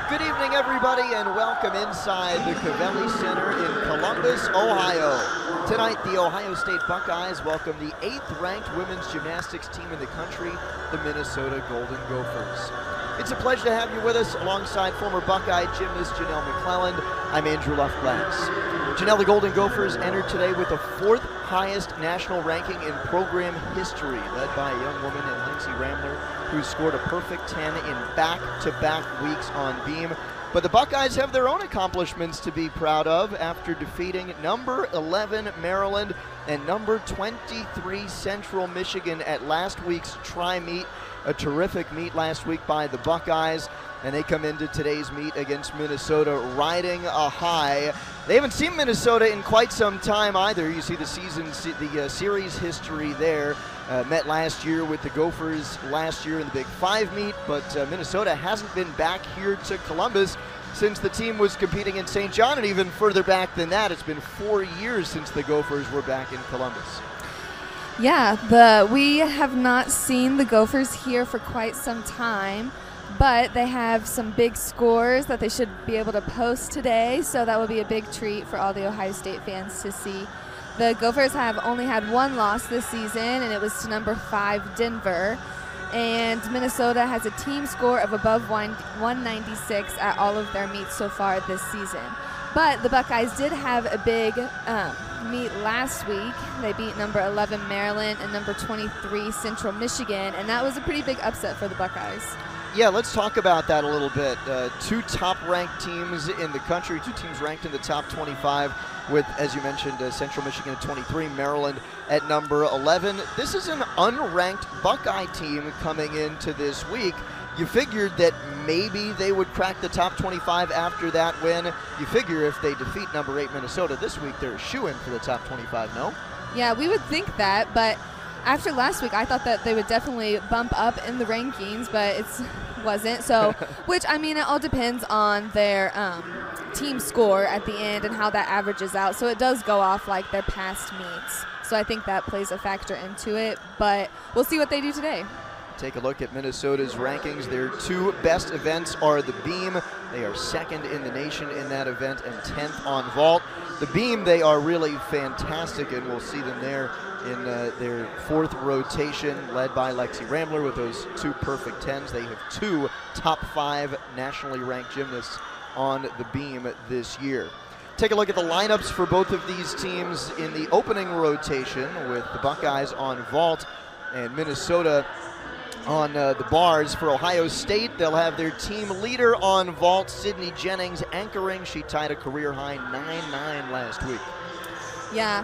Good evening, everybody, and welcome inside the Covelli Center in Columbus, Ohio. Tonight, the Ohio State Buckeyes welcome the 8th-ranked women's gymnastics team in the country, the Minnesota Golden Gophers. It's a pleasure to have you with us alongside former Buckeye gymnast Janelle McClelland. I'm Andrew Luff-Glass. Janelle, the Golden Gophers entered today with the 4th highest national ranking in program history, led by a young woman in Lindsay Ramler, who scored a perfect 10 in back-to-back weeks on beam. But the Buckeyes have their own accomplishments to be proud of after defeating number 11 Maryland and number 23 Central Michigan at last week's tri-meet. A terrific meet last week by the Buckeyes, and they come into today's meet against Minnesota riding a high. They haven't seen Minnesota in quite some time either. You see the series history there. Met last year with the Gophers last year in the Big Five meet, but Minnesota hasn't been back here to Columbus since the team was competing in St. John, and even further back than that. It's been 4 years since the Gophers were back in Columbus. Yeah, we have not seen the Gophers here for quite some time, but they have some big scores that they should be able to post today, so that will be a big treat for all the Ohio State fans to see. The Gophers have only had one loss this season, and it was to number 5 Denver, and Minnesota has a team score of above 196 at all of their meets so far this season. But the Buckeyes did have a big meet last week. They beat number 11 Maryland and number 23 Central Michigan, and that was a pretty big upset for the Buckeyes. Yeah, let's talk about that a little bit. 2 top-ranked teams in the country, 2 teams ranked in the top 25 with, as you mentioned, Central Michigan at 23, Maryland at number 11. This is an unranked Buckeye team coming into this week. You figured that maybe they would crack the top 25 after that win. You figure if they defeat number 8 Minnesota this week, they're a shoo-in for the top 25, no? Yeah, we would think that, but after last week, I thought that they would definitely bump up in the rankings, but it wasn't. So, which, I mean, it all depends on their team score at the end and how that averages out. So it does go off like their past meets. So I think that plays a factor into it, but we'll see what they do today. Take a look at Minnesota's rankings. Their 2 best events are the beam. They are 2nd in the nation in that event and 10th on vault. The beam, they are really fantastic, and we'll see them there in their 4th rotation, led by Lexi Ramler with those 2 perfect 10s. They have 2 top 5 nationally ranked gymnasts on the beam this year. Take a look at the lineups for both of these teams in the opening rotation, with the Buckeyes on vault and Minnesota on the bars. For Ohio State, they'll have their team leader on vault, Sydney Jennings, anchoring. She tied a career-high 9.9 last week. Yeah,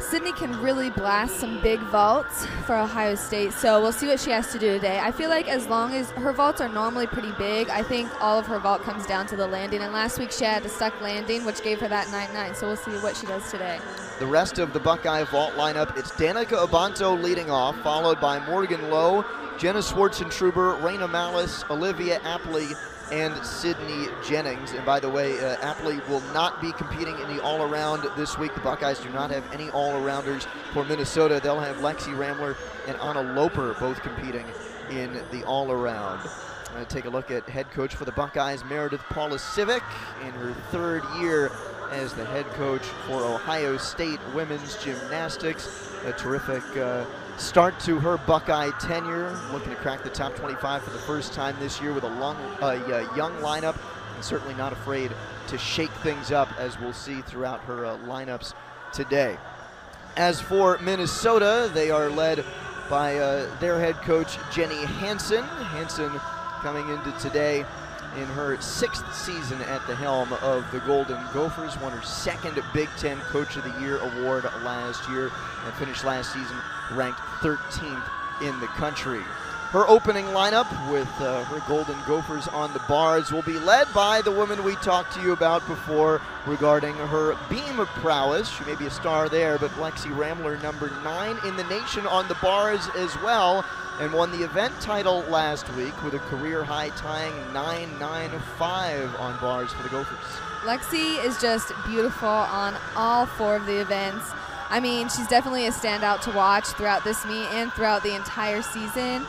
Sydney can really blast some big vaults for Ohio State, so we'll see what she has to do today. I feel like as long as her vaults are normally pretty big, I think all of her vault comes down to the landing, and last week she had a stuck landing, which gave her that 9.9, so we'll see what she does today. The rest of the Buckeye vault lineup, it's Danica Abanto leading off, followed by Morgan Lowe, Jenna Schwartzentruber, Raina Malice, Olivia Apley, and Sydney Jennings. And by the way, Apley will not be competing in the all-around this week. The Buckeyes do not have any all-arounders for Minnesota. They'll have Lexi Ramler and Anna Loper both competing in the all-around. I'm going to take a look at head coach for the Buckeyes, Meredith Paulasiewicz, in her 3rd year as the head coach for Ohio State women's gymnastics. A terrific start to her Buckeye tenure, looking to crack the top 25 for the first time this year with a young lineup, and certainly not afraid to shake things up, as we'll see throughout her lineups today. As for Minnesota, they are led by their head coach, Jenny Hansen. Hansen coming into today in her 6th season at the helm of the Golden Gophers, won her 2nd Big Ten Coach of the Year award last year, and finished last season ranked 13th in the country. Her opening lineup with her Golden Gophers on the bars will be led by the woman we talked to you about before regarding her beam prowess. She may be a star there, but Lexi Ramler, number 9 in the nation on the bars as well, and won the event title last week with a career-high tying 9.95 on bars for the Gophers. Lexi is just beautiful on all 4 of the events. I mean, she's definitely a standout to watch throughout this meet and throughout the entire season.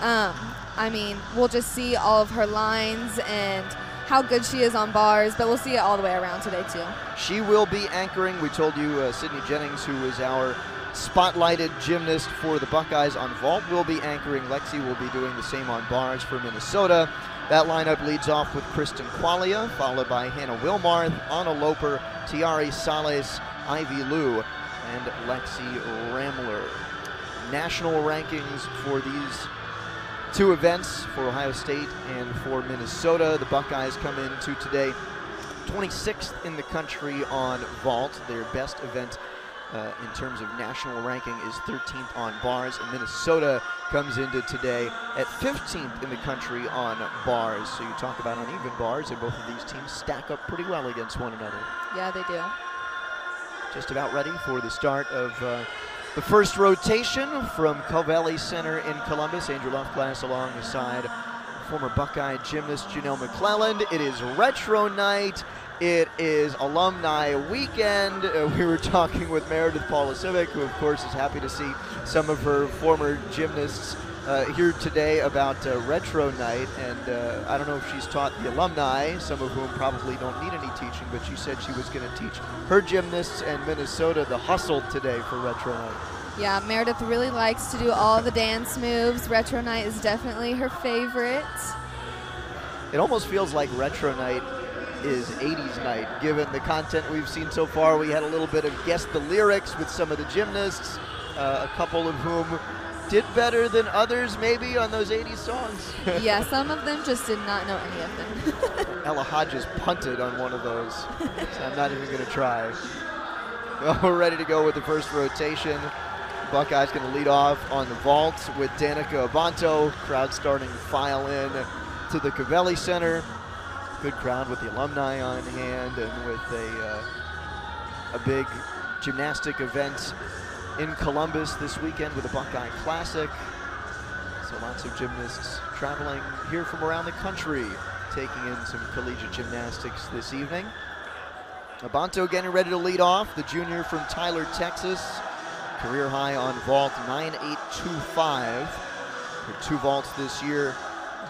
I mean, we'll just see all of her lines and how good she is on bars, but we'll see it all the way around today too. She will be anchoring. We told you Sydney Jennings, who is our spotlighted gymnast for the Buckeyes on vault, will be anchoring. Lexi will be doing the same on bars for Minnesota. That lineup leads off with Kristen Qualia, followed by Hannah Wilmarth, Anna Loper, Tiari Sales, Ivy Liu, and Lexi Ramler. National rankings for these two events, for Ohio State and for Minnesota. The Buckeyes come into today 26th in the country on vault. Their best event in terms of national ranking is 13th on bars, and Minnesota comes into today at 15th in the country on bars. So you talk about uneven bars, and both of these teams stack up pretty well against one another. Yeah, they do. Just about ready for the start of the first rotation from Covelli Center in Columbus. Angel Loveklass alongside former Buckeye gymnast Janelle McClelland. It is retro night. It is alumni weekend. We were talking with Meredith Paulasivic, who of course is happy to see some of her former gymnasts here today about retro night. And I don't know if she's taught the alumni, some of whom probably don't need any teaching, but she said she was going to teach her gymnasts and Minnesota the hustle today for retro night. Yeah, Meredith really likes to do all the dance moves. Retro night is definitely her favorite. It almost feels like retro night is 80s night, given the content we've seen so far. We had a little bit of guess the lyrics with some of the gymnasts, a couple of whom did better than others maybe on those 80s songs. Yeah, some of them just did not know any of them. Ella Hodges punted on one of those, so I'm not even going to try. Well, we're ready to go with the first rotation. Buckeyes going to lead off on the vault with Danica Abanto. Crowd starting to file in to the Covelli Center. Good crowd with the alumni on hand, and with a big gymnastic event in Columbus this weekend with the Buckeye Classic. So lots of gymnasts traveling here from around the country, taking in some collegiate gymnastics this evening. Abanto getting ready to lead off, the junior from Tyler, Texas. Career high on vault, 9.825. Her two vaults this year.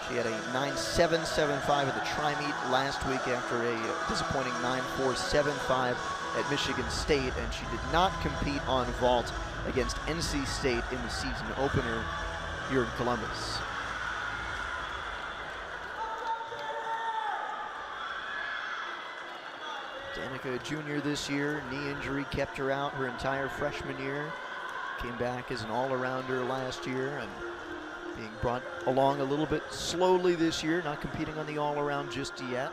She had a 9.775 at the tri-meet last week after a disappointing 9.475 at Michigan State, and she did not compete on vault against NC State in the season opener here in Columbus. Danica, a junior this year, knee injury kept her out her entire freshman year. Came back as an all-arounder last year and being brought along a little bit slowly this year, not competing on the all-around just yet.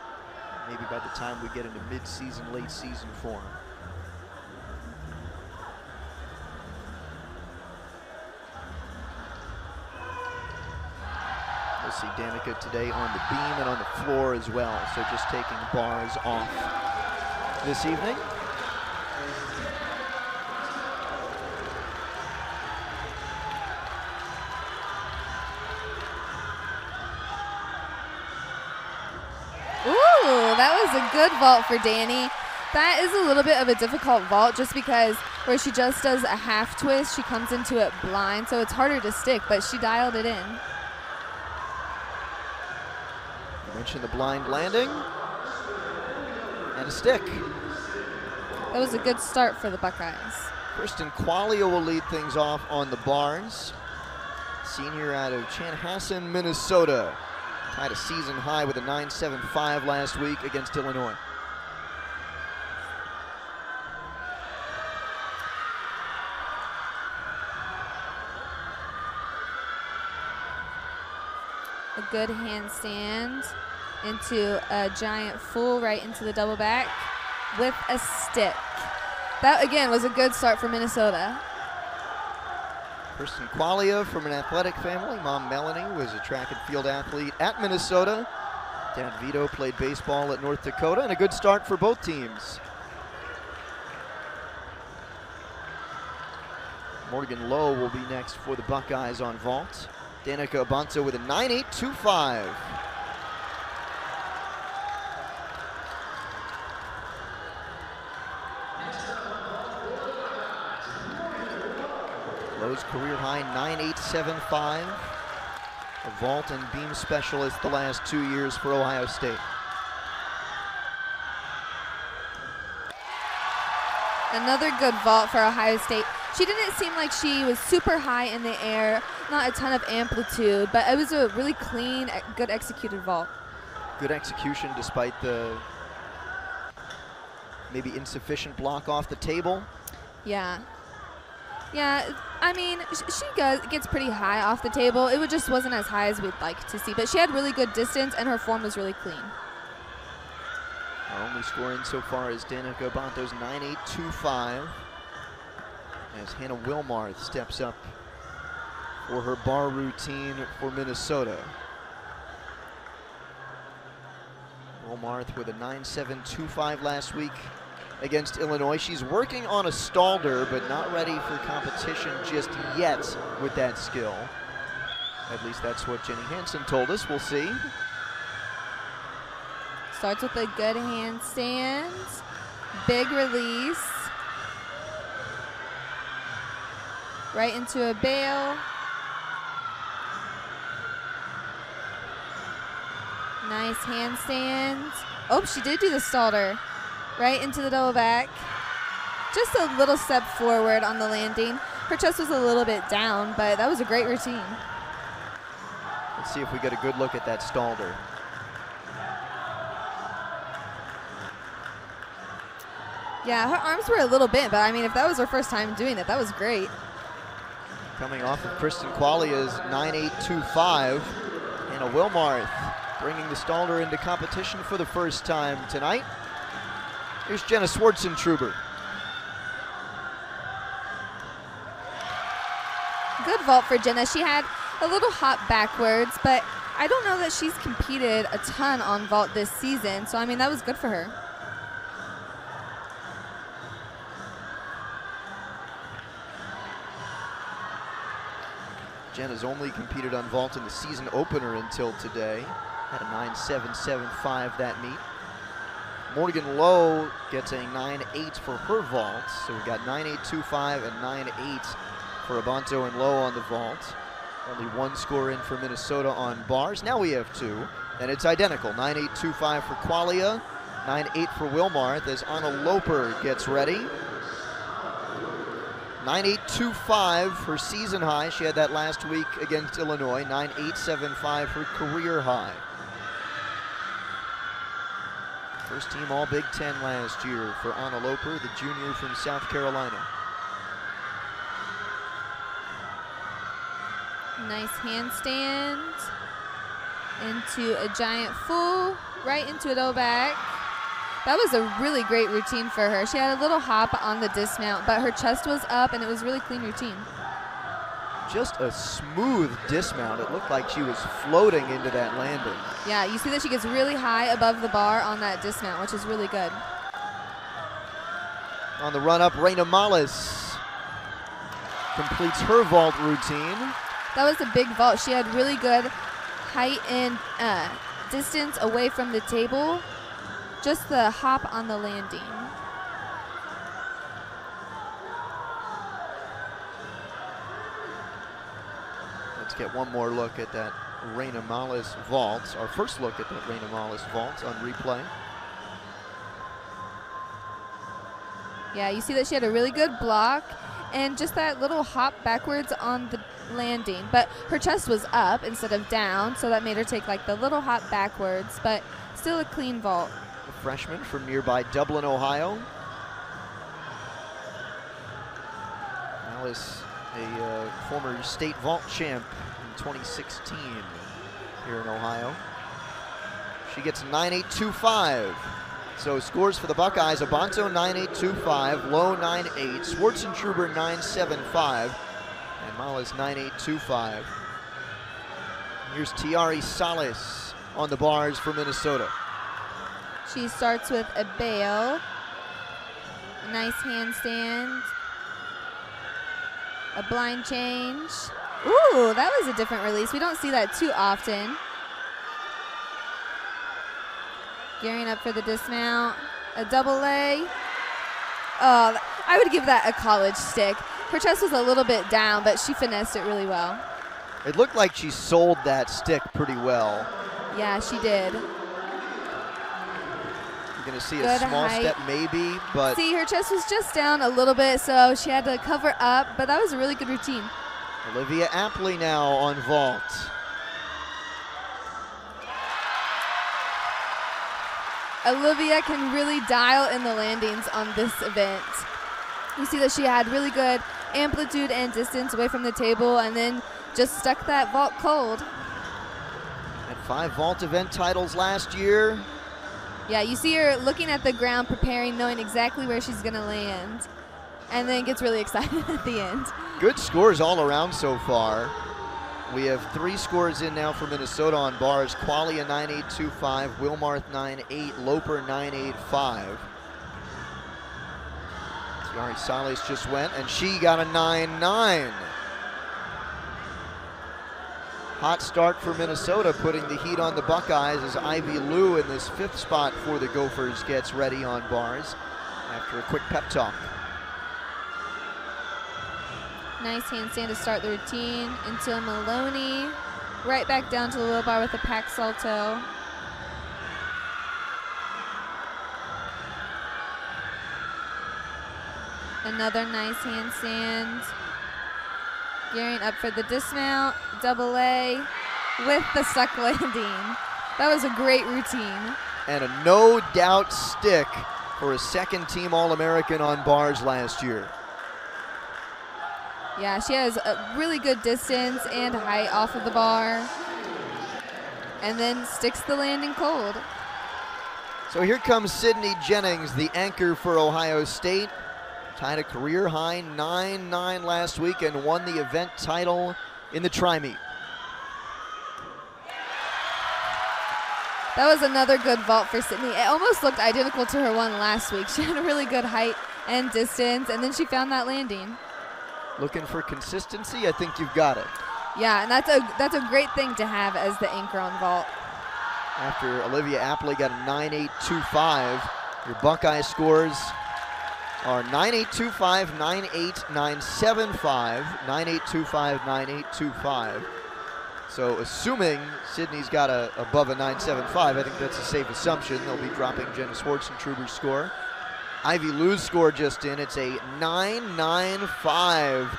Maybe by the time we get into mid-season, late-season form. We'll see Danica today on the beam and on the floor as well, so just taking bars off this evening. That was a good vault for Danny. That is a little bit of a difficult vault just because where she just does a half twist, she comes into it blind, so it's harder to stick, but she dialed it in. You mentioned the blind landing and a stick. That was a good start for the Buckeyes. Kristen Qualia will lead things off on the bars. Senior out of Chanhassen, Minnesota. Tied a season high with a 9.75 last week against Illinois. A good handstand into a giant full right into the double back with a stick. That, again, was a good start for Minnesota. Kristen Qualia from an athletic family. Mom Melanie was a track and field athlete at Minnesota. Dad Vito played baseball at North Dakota, and a good start for both teams. Morgan Lowe will be next for the Buckeyes on vault. Danica Abanto with a 9.825. Lowe's career high 9.875. A vault and beam specialist the last 2 years for Ohio State. Another good vault for Ohio State. She didn't seem like she was super high in the air, not a ton of amplitude, but it was a really clean, good executed vault. Good execution despite the maybe insufficient block off the table. Yeah. Yeah, I mean, she gets pretty high off the table. It just wasn't as high as we'd like to see, but she had really good distance and her form was really clean. Our only score in so far is Danica Abanto's 9.825 as Hannah Wilmarth steps up for her bar routine for Minnesota. Wilmarth with a 9.725 last week against Illinois. She's working on a stalder, but not ready for competition just yet with that skill. At least that's what Jenny Hansen told us. We'll see. Starts with a good handstand. Big release. Right into a bail. Nice handstand. Oh, she did do the stalder. Right into the double back. Just a little step forward on the landing. Her chest was a little bit down, but that was a great routine. Let's see if we get a good look at that stalder. Yeah, her arms were a little bent, but I mean, if that was her first time doing it, that was great. Coming off of Kristen Qualia's 9.825, Hannah Wilmarth bringing the stalder into competition for the first time tonight. Here's Jenna Swartzentruber. Good vault for Jenna. She had a little hop backwards, but I don't know that she's competed a ton on vault this season, so I mean, that was good for her. Jenna's only competed on vault in the season opener until today. Had a 9.775 that meet. Morgan Lowe gets a 9.8 for her vault. So we've got 9.825 and 9.8 for Abanto and Lowe on the vault. Only one score in for Minnesota on bars. Now we have two, and it's identical. 9.825 for Qualia, 9.8 for Wilmarth as Anna Loper gets ready. 9.825 her season high. She had that last week against Illinois. 9.875 her career high. First team All Big Ten last year for Anna Loper, the junior from South Carolina. Nice handstand into a giant full, right into a double back. That was a really great routine for her. She had a little hop on the dismount, but her chest was up and it was a really clean routine. Just a smooth dismount. It looked like she was floating into that landing. Yeah, you see that she gets really high above the bar on that dismount, which is really good. On the run up, Reina Malis completes her vault routine. That was a big vault. She had really good height and distance away from the table. Just the hop on the landing. Let's get one more look at that Reina Malis vault. Our first look at that Reina Malis vault on replay. Yeah, you see that she had a really good block and just that little hop backwards on the landing. But her chest was up instead of down, so that made her take like the little hop backwards, but still a clean vault. A freshman from nearby Dublin, Ohio. Malis, a former state vault champ in 2016 here in Ohio. She gets 9.825. So scores for the Buckeyes: Abanto 9.825, Lowe 9.8, Swartzentruber 9.75, and Malis 9.825. Here's Tiari Salas on the bars for Minnesota. She starts with a bail, a nice handstand, a blind change. Ooh, that was a different release. We don't see that too often. Gearing up for the dismount, a double leg. Oh, I would give that a college stick. Her chest was a little bit down, but she finessed it really well. It looked like she sold that stick pretty well. Yeah, she did. going to see a Good small height. step maybe, but See, her chest was just down a little bit, so she had to cover up, but that was a really good routine. Olivia Apley now on vault. Olivia can really dial in the landings on this event. You see that she had really good amplitude and distance away from the table, and then just stuck that vault cold. Had 5 vault event titles last year. Yeah, you see her looking at the ground, preparing, knowing exactly where she's going to land, and then gets really excited at the end. Good scores all around so far. We have 3 scores in now for Minnesota on bars. Qualia 9.825, Wilmarth 9.8, Loper 9.85. Tiari Sales just went, and she got a 9.9. Hot start for Minnesota, putting the heat on the Buckeyes as Ivy Liu in this 5th spot for the Gophers gets ready on bars after a quick pep talk. Nice handstand to start the routine into Maloney. Right back down to the wheel bar with a pack salto. Another nice handstand. Gearing up for the dismount, double A with the suck landing. That was a great routine. And a no doubt stick for a 2nd team All-American on bars last year. Yeah, she has a really good distance and height off of the bar. And then sticks the landing cold. So here comes Sydney Jennings, the anchor for Ohio State. Tied a career high 9.9 last week and won the event title in the tri-meet. That was another good vault for Sydney. It almost looked identical to her one last week. She had a really good height and distance, and then she found that landing. Looking for consistency? I think you've got it. Yeah, and that's a great thing to have as the anchor on vault. After Olivia Apley got a 9.825, your Buckeye scores are 9.825, 9.8975, 9.825, 9.825. So assuming Sydney's got above a 9.75, I think that's a safe assumption. They'll be dropping Jenna Schwartzentruber's score. Ivy Liu's score just in. It's a 9.95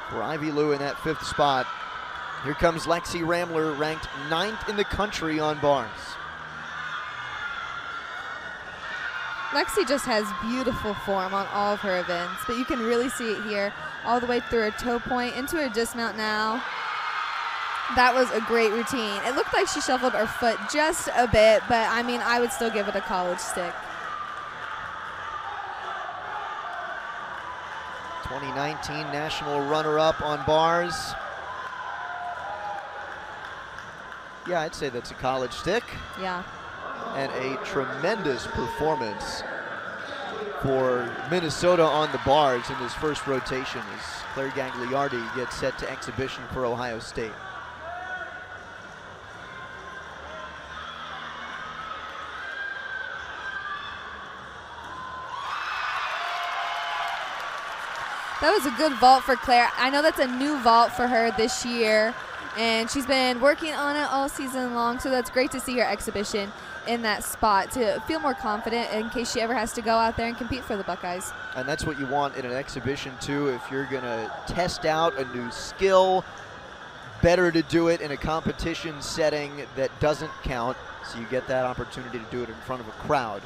for Ivy Liu in that 5th spot. Here comes Lexi Ramler, ranked 9th in the country on bars. Lexi just has beautiful form on all of her events, but you can really see it here all the way through her toe point into her dismount now. That was a great routine. It looked like she shuffled her foot just a bit, but I mean, I would still give it a college stick. 2019 national runner-up on bars. Yeah, I'd say that's a college stick. Yeah. And a tremendous performance for Minnesota on the bars in this first rotation as Claire Gagliardi gets set to exhibition for Ohio State. That was a good vault for Claire. I know that's a new vault for her this year, and she's been working on it all season long, so that's great to see her exhibition in that spot to feel more confident in case she ever has to go out there and compete for the Buckeyes. And that's what you want in an exhibition too. If you're gonna test out a new skill, better to do it in a competition setting that doesn't count, so you get that opportunity to do it in front of a crowd.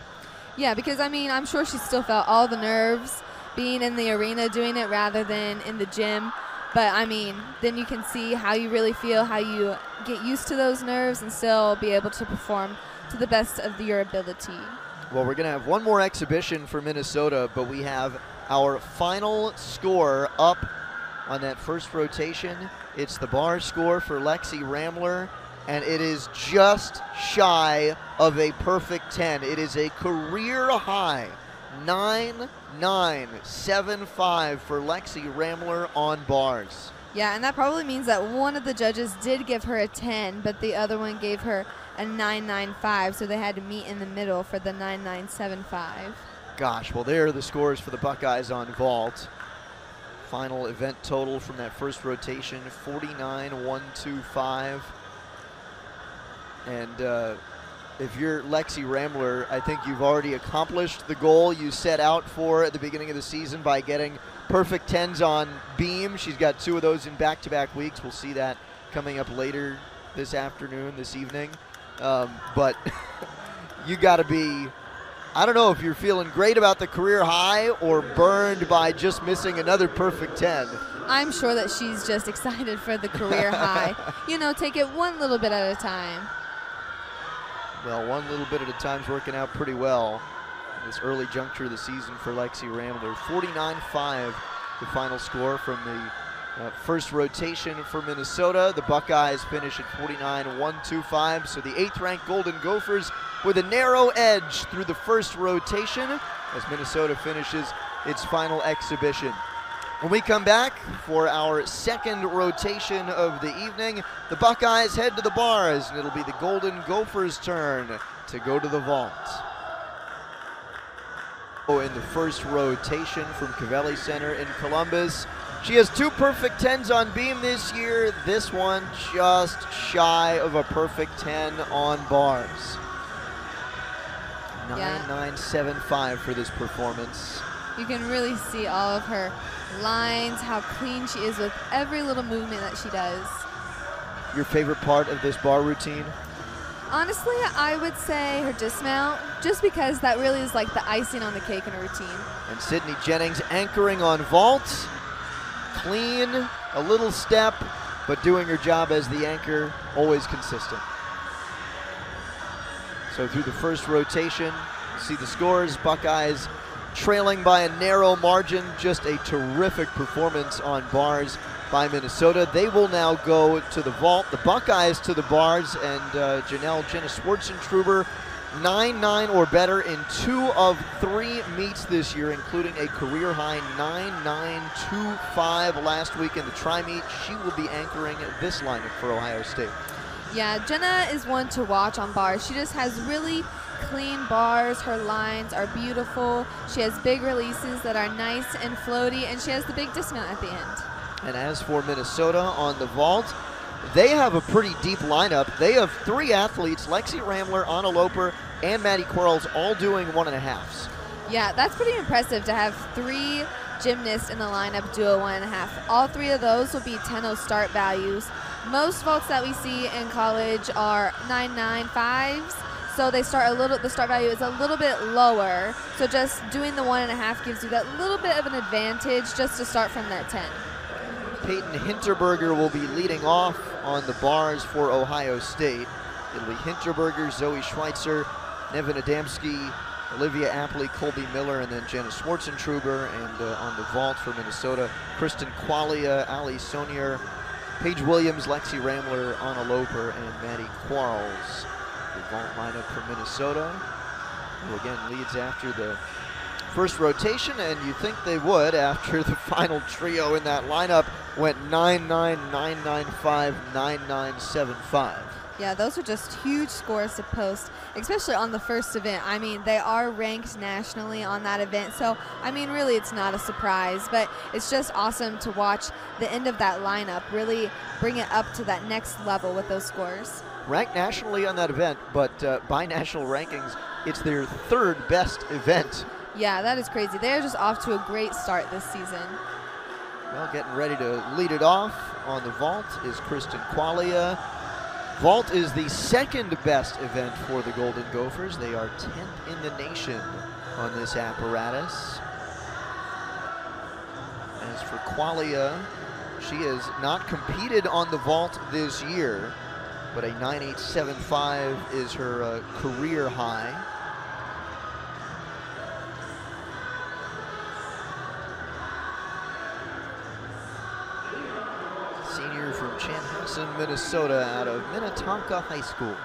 Yeah, because I mean, I'm sure she still felt all the nerves being in the arena doing it rather than in the gym. But I mean, then you can see how you really feel, how you get used to those nerves and still be able to perform to the best of your ability. Well, we're gonna have one more exhibition for Minnesota, but we have our final score up on that first rotation. It's the bar score for Lexi Ramler, and it is just shy of a perfect 10. It is a career high 9.975 for Lexi Ramler on bars. Yeah, and that probably means that one of the judges did give her a 10, but the other one gave her a 9.95, so they had to meet in the middle for the 9.975. Gosh, well, there are the scores for the Buckeyes on vault. Final event total from that first rotation, 49.125. And if you're Lexi Ramler, I think you've already accomplished the goal you set out for at the beginning of the season by getting perfect 10s on beam. She's got 2 of those in back-to-back weeks. We'll see that coming up later this afternoon, this evening. But you got to be, I don't know if you're feeling great about the career high or burned by just missing another perfect 10. I'm sure that she's just excited for the career high. You know, take it one little bit at a time. Well, one little bit at a time's working out pretty well in this early juncture of the season for Lexi Ramler. 49-5, the final score from the first rotation for Minnesota. The Buckeyes finish at 49-125, so the 8th-ranked Golden Gophers with a narrow edge through the first rotation as Minnesota finishes its final exhibition. When we come back for our second rotation of the evening, the Buckeyes head to the bars, and it'll be the Golden Gophers' turn to go to the vault. In the first rotation from Covelli Center in Columbus, she has 2 perfect 10s on beam this year. This one just shy of a perfect 10 on bars. 9.975 for this performance. You can really see all of her lines, how clean she is with every little movement that she does. Your favorite part of this bar routine? Honestly, I would say her dismount, just because that really is like the icing on the cake in her routine. And Sydney Jennings anchoring on vault. Clean, a little step, but doing her job as the anchor, always consistent. So through the first rotation, see the scores. Buckeyes trailing by a narrow margin. Just a terrific performance on bars by Minnesota. They will now go to the vault. The Buckeyes to the bars, and Jenna Schwartzentruber 9.9 or better in 2 of 3 meets this year, including a career high 9.925 last week in the tri-meet. She will be anchoring this lineup for Ohio State. Yeah, Jenna is one to watch on bars. She just has really clean bars. Her lines are beautiful. She has big releases that are nice and floaty, and she has the big dismount at the end. And as for Minnesota on the vault, they have a pretty deep lineup. They have 3 athletes, Lexi Ramler, Anna Loper, and Maddie Quarles, all doing 1.5s. Yeah, that's pretty impressive to have 3 gymnasts in the lineup do a 1.5. All 3 of those will be 10.0 start values. Most vaults that we see in college are 9.95s, so they start the start value is a little bit lower. So just doing the 1.5 gives you that little bit of an advantage just to start from that 10. Peyton Hinterberger will be leading off on the bars for Ohio State. It'll be Hinterberger, Zoe Schweitzer, Nevin Adamski, Olivia Apley, Colby Miller, and then Jenna Schwartzentruber. And on the vault for Minnesota, Kristen Qualia, Ali Sonier, Paige Williams, Lexi Ramler, Anna Loper, and Maddie Quarles. The vault lineup for Minnesota, who again leads after the first rotation, and you think they would after the final trio in that lineup went 9.9, 9.95, 9.975. Yeah, those are just huge scores to post, especially on the first event. I mean, they are ranked nationally on that event, so, I mean, really it's not a surprise, but it's just awesome to watch the end of that lineup really bring it up to that next level with those scores. Ranked nationally on that event, but by national rankings, it's their 3rd best event. Yeah, that is crazy. They're just off to a great start this season. Well, getting ready to lead it off on the vault is Kristen Qualia. Vault is the 2nd best event for the Golden Gophers. They are 10th in the nation on this apparatus. As for Qualia, she has not competed on the vault this year, but a 9.875 is her career high. Senior from Chanhassen, Minnesota, out of Minnetonka High School.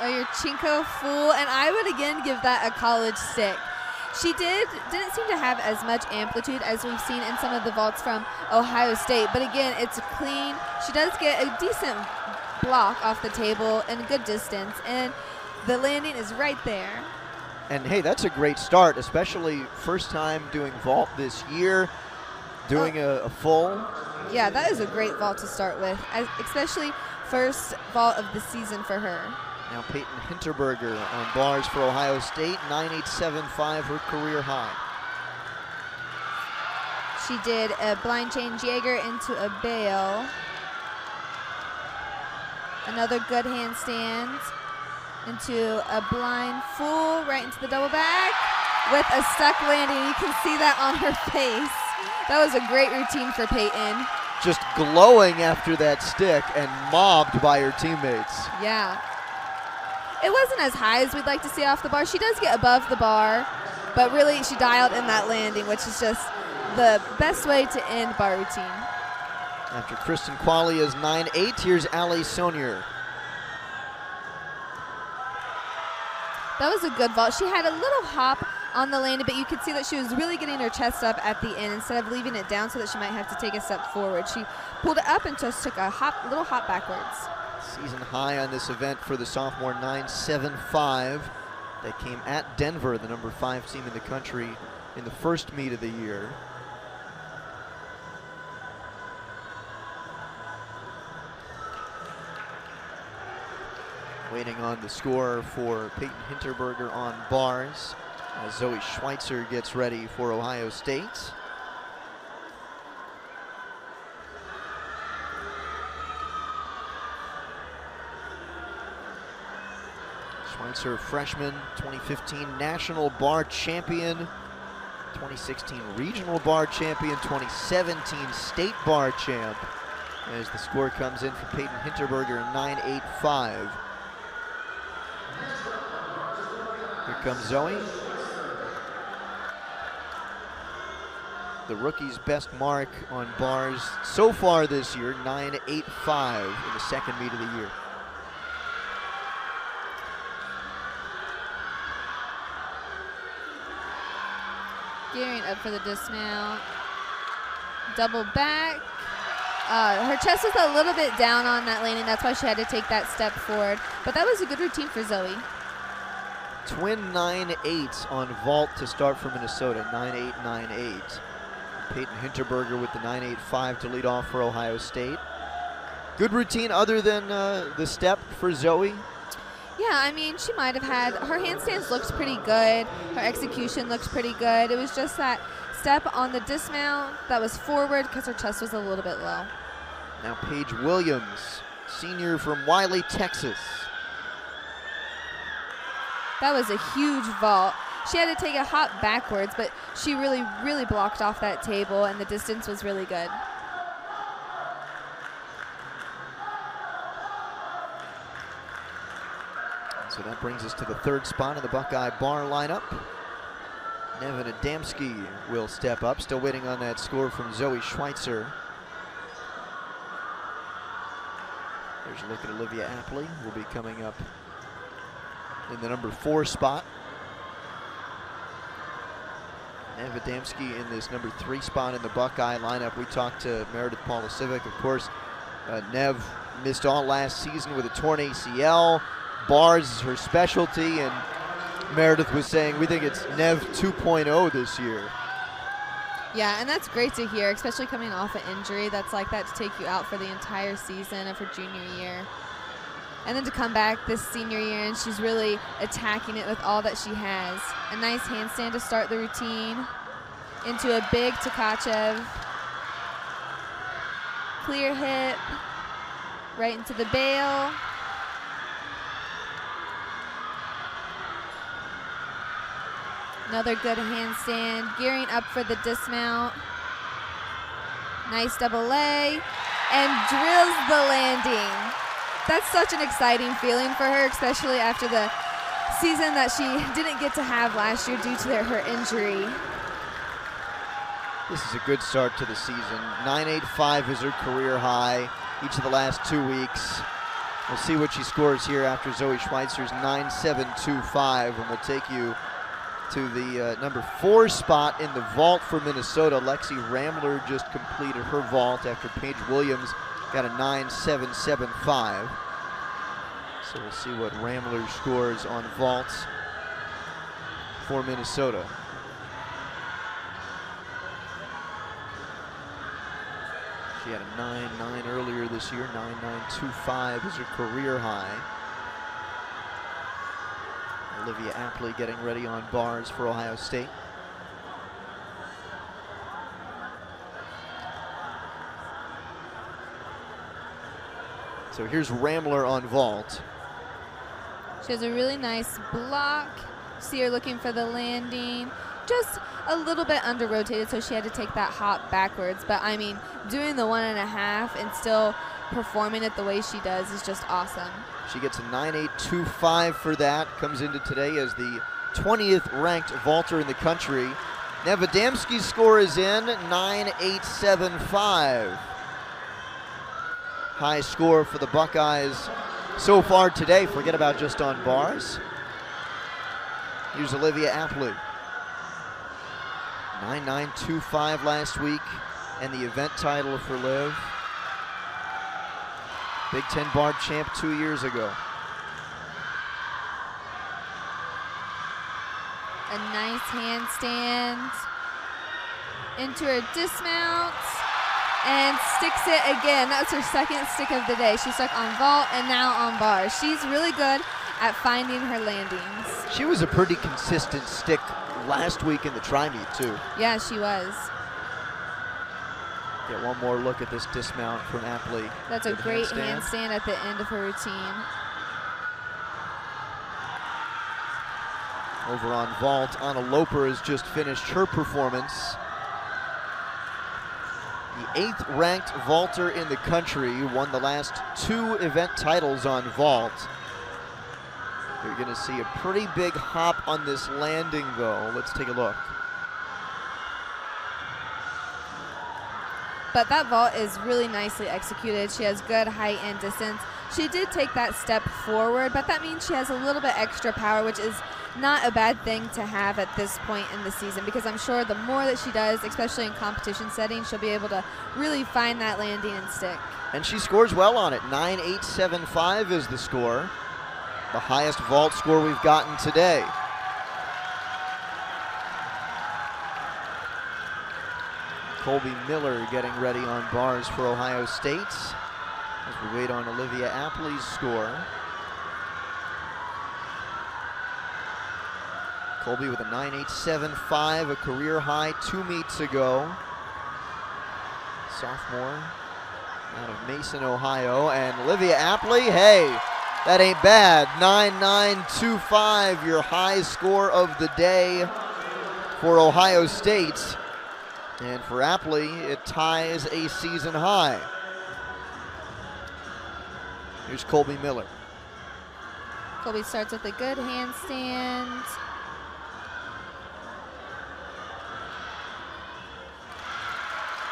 Oh, your Chinko fool, and I would again give that a college stick. She didn't seem to have as much amplitude as we've seen in some of the vaults from Ohio State, but again, it's clean. She does get a decent block off the table in a good distance, and the landing is right there. And hey, that's a great start, especially first time doing vault this year, doing a full. Yeah, that is a great vault to start with, especially first vault of the season for her. Now Peyton Hinterberger on bars for Ohio State, 9.875, her career high. She did a blind change Jaeger into a bail. Another good handstand into a blind full, right into the double back with a stuck landing. You can see that on her face. That was a great routine for Peyton. Just glowing after that stick and mobbed by her teammates. Yeah. It wasn't as high as we'd like to see off the bar. She does get above the bar, but really she dialed in that landing, which is just the best way to end bar routine. After Kristen Qualia's 9.8, here's Ali Sonier. That was a good vault. She had a little hop on the landing, but you could see that she was really getting her chest up at the end instead of leaving it down so that she might have to take a step forward. She pulled it up and just took a little hop backwards. Season high on this event for the sophomore, 9.75. They came at Denver, the number 5 team in the country, in the first meet of the year. Waiting on the score for Peyton Hinterberger on bars as Zoe Schweitzer gets ready for Ohio State. Schweitzer, freshman, 2015 national bar champion, 2016 regional bar champion, 2017 state bar champ. As the score comes in for Peyton Hinterberger, 9.85. Here comes Zoe. The rookie's best mark on bars so far this year, 9.85 in the second meet of the year. Gearing up for the dismount. Double back. Her chest was a little bit down on that landing. That's why she had to take that step forward. But that was a good routine for Zoe. Twin 9.8s on vault to start for Minnesota, 9.8, 9.8. Peyton Hinterberger with the 9.85 to lead off for Ohio State. Good routine other than the step for Zoe? Yeah, I mean, she might have had, her handstands looked pretty good. Her execution looked pretty good. It was just that step on the dismount that was forward because her chest was a little bit low. Now Paige Williams, senior from Wiley, Texas. That was a huge vault. She had to take a hop backwards, but she really, really blocked off that table, and the distance was really good. So that brings us to the third spot in the Buckeye bar lineup. Nevin Adamski will step up, still waiting on that score from Zoe Schweitzer. There's a look at Olivia Apley, will be coming up in the number 4 spot. Nev Adamski in this number 3 spot in the Buckeye lineup. We talked to Meredith Polisiewicz. Of course, Nev missed all last season with a torn ACL. Bars is her specialty, and Meredith was saying we think it's Nev 2.0 this year. Yeah, and that's great to hear, especially coming off an injury that's like that to take you out for the entire season of her junior year. And then to come back this senior year, and she's really attacking it with all that she has. A nice handstand to start the routine. Into a big Tkachev. Clear hip. Right into the bail. Another good handstand. Gearing up for the dismount. Nice double leg. And drills the landing. That's such an exciting feeling for her, especially after the season that she didn't get to have last year due to her injury. This is a good start to the season. 9.85 is her career high each of the last 2 weeks. We'll see what she scores here after Zoe Schweitzer's 9.725, and we'll take you to the number 4 spot in the vault for Minnesota. Lexi Ramler just completed her vault after Paige Williams got a 9.775. So we'll see what Ramler scores on vaults for Minnesota. She had a 9.9 earlier this year. 9.925 is her career high. Olivia Apley getting ready on bars for Ohio State. So here's Ramler on vault. She has a really nice block. See her looking for the landing. Just a little bit under rotated, so she had to take that hop backwards. But I mean, doing the 1.5 and still performing it the way she does is just awesome. She gets a 9.825 for that. Comes into today as the 20th ranked vaulter in the country. Now Adamski's score is in, 9.875. High score for the Buckeyes so far today. Forget about just on bars. Here's Olivia Apley. 9.925 last week, and the event title for Liv. Big Ten bar champ 2 years ago. A nice handstand into her dismount and sticks it again. That was her second stick of the day. She stuck on vault and now on bars. She's really good at finding her landings. She was a pretty consistent stick last week in the tri-meet too. Yeah, she was. Get one more look at this dismount from Apley. That's a great handstand at the end of her routine. Over on vault, Anna Loper has just finished her performance. The 8th ranked vaulter in the country, won the last 2 event titles on vault. You're gonna see a pretty big hop on this landing though. Let's take a look. But that vault is really nicely executed. She has good height and distance. She did take that step forward, but that means she has a little bit extra power, which is not a bad thing to have at this point in the season, because I'm sure the more that she does, especially in competition settings, she'll be able to really find that landing and stick. And she scores well on it. 9.875 is the score. The highest vault score we've gotten today. Colby Miller getting ready on bars for Ohio State as we wait on Olivia Apley's score. Colby with a 9.875, a career high 2 meets ago. Sophomore out of Mason, Ohio. And Olivia Apley, hey, that ain't bad. 9.925, your high score of the day for Ohio State. And for Apley, it ties a season high. Here's Colby Miller. Colby starts with a good handstand.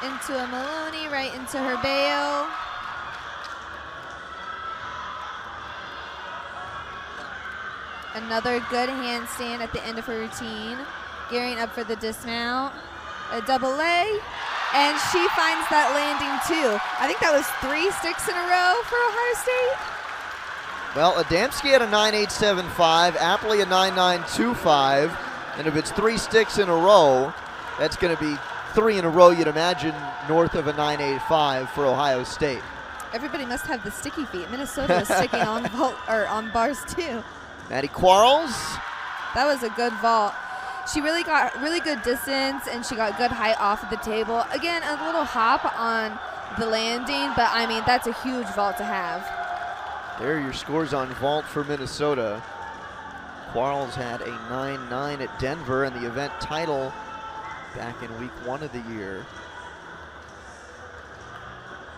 Into a Maloney, right into her bail. Another good handstand at the end of her routine. Gearing up for the dismount. A double A, and she finds that landing too. I think that was 3 sticks in a row for Ohio State. Well, Adamski had a 9.875, Apley a 9.925, and if it's 3 sticks in a row, that's going to be 3 in a row, you'd imagine, north of a 9.85 for Ohio State. Everybody must have the sticky feet. Minnesota was sticking on vault or on bars too. Maddie Quarles. That was a good vault. She really got really good distance, and she got good height off of the table. Again, a little hop on the landing, but I mean, that's a huge vault to have. There are your scores on vault for Minnesota. Quarles had a 9.9 at Denver and the event title back in week 1 of the year.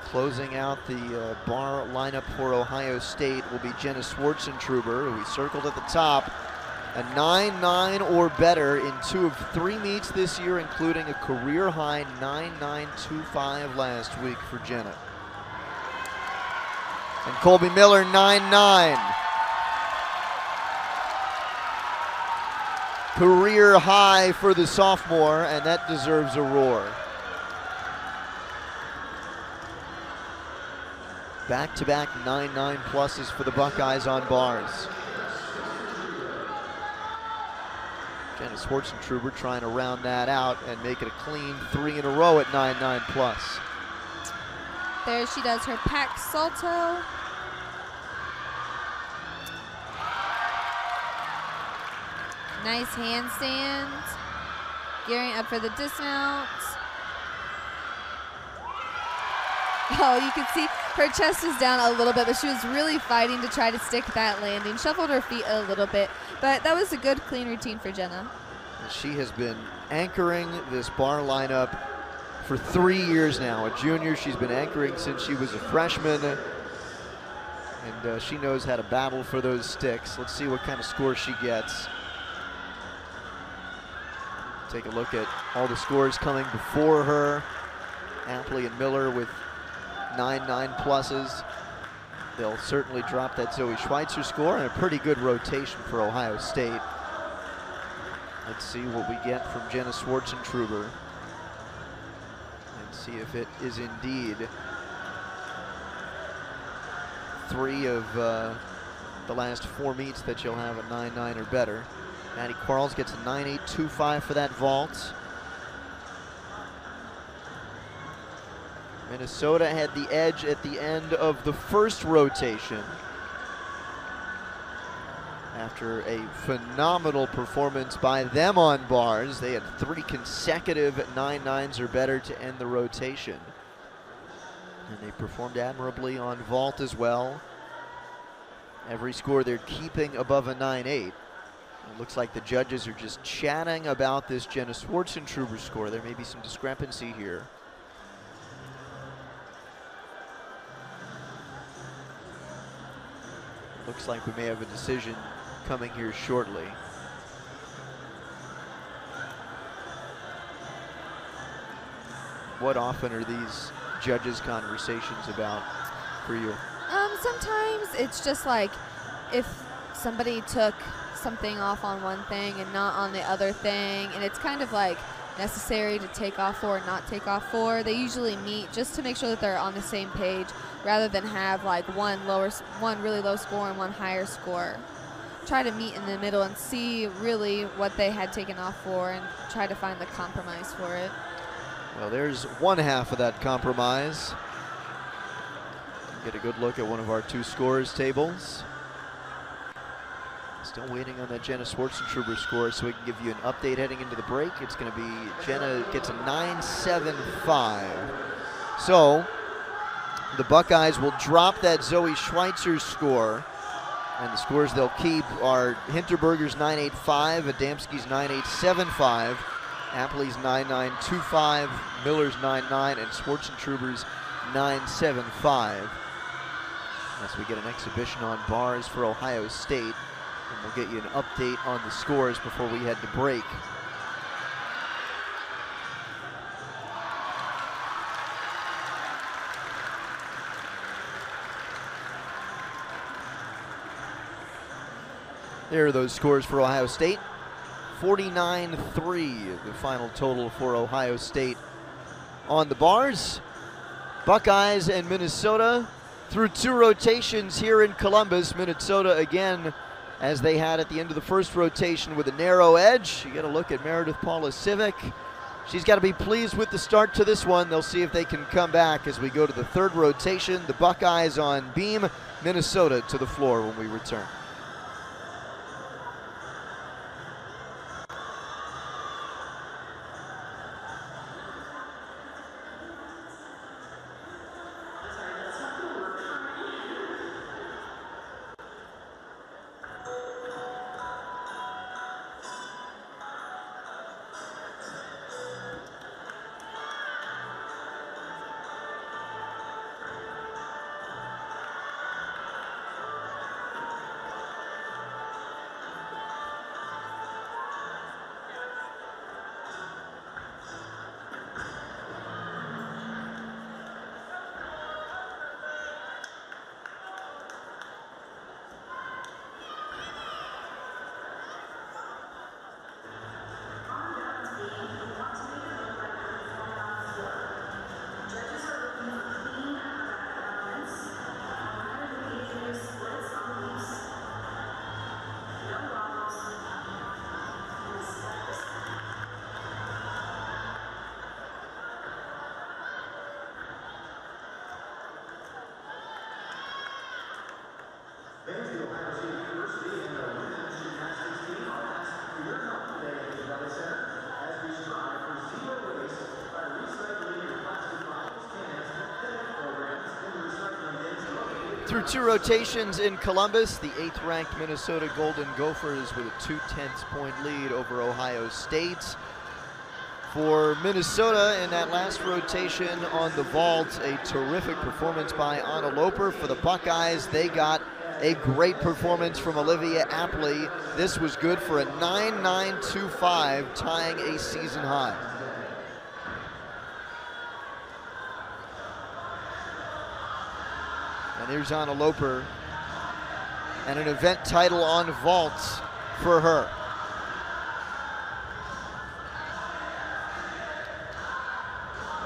Closing out the bar lineup for Ohio State will be Jenna Schwartzentruber, who we circled at the top. A 9.9 or better in 2 of 3 meets this year, including a career high 9.925 last week for Jenna. And Colby Miller, 9.9. Career high for the sophomore, and that deserves a roar. Back-to-back 9-9 pluses for the Buckeyes on bars. Jenna Schwartzentruber trying to round that out and make it a clean 3 in a row at 9-9 plus. There she does her pack salto. Nice handstand. Gearing up for the dismount. Oh, you can see her chest was down a little bit, but she was really fighting to try to stick that landing. Shuffled her feet a little bit, but that was a good, clean routine for Jenna. She has been anchoring this bar lineup for 3 years now. A junior, she's been anchoring since she was a freshman, and she knows how to battle for those sticks. Let's see what kind of score she gets. Take a look at all the scores coming before her. Apley and Miller with 9-9 pluses. They'll certainly drop that Zoe Schweitzer score, and a pretty good rotation for Ohio State. Let's see what we get from Jenna Schwartzentruber and see if it is indeed 3 of the last 4 meets that she'll have a 9-9 or better. Maddie Quarles gets a 9.825 for that vault. Minnesota had the edge at the end of the first rotation after a phenomenal performance by them on bars. They had 3 consecutive 9-9s or better to end the rotation. And they performed admirably on vault as well. Every score they're keeping above a 9.8. It looks like the judges are just chatting about this Jenna Schwartzentruber score. There may be some discrepancy here. Looks like we may have a decision coming here shortly. What often are these judges' conversations about for you? Sometimes it's just like if somebody took something off on one thing and not on the other thing, and it's kind of like necessary to take off for or not take off for. They usually meet just to make sure that they're on the same page rather than have like one really low score and one higher score. Try to meet in the middle and see really what they had taken off for and try to find the compromise for it. Well, there's one half of that compromise. Get a good look at one of our 2 scores tables. Still waiting on that Jenna Schwartzentruber score so we can give you an update heading into the break. It's going to be Jenna gets a 9.75. So the Buckeyes will drop that Zoe Schweitzer score, and the scores they'll keep are Hinterberger's 9.85, Adamski's 9.875, Apley's 9.925, Miller's 9.9, and Schwartzentruber's 9.75. As we get an exhibition on bars for Ohio State. And we'll get you an update on the scores before we head to break. There are those scores for Ohio State. 49-3, the final total for Ohio State on the bars. Buckeyes and Minnesota through 2 rotations here in Columbus. Minnesota again, as they had at the end of the first rotation, with a narrow edge. You get a look at Meredith Paula Civic. She's got to be pleased with the start to this one. They'll see if they can come back as we go to the 3rd rotation. The Buckeyes on beam, Minnesota to the floor when we return. Through 2 rotations in Columbus, the 8th-ranked Minnesota Golden Gophers with a 2/10 point lead over Ohio State. For Minnesota in that last rotation on the vault, a terrific performance by Anna Loper. For the Buckeyes, they got a great performance from Olivia Apley. This was good for a 9.925, tying a season high. And here's Anna Loper, and an event title on vault for her.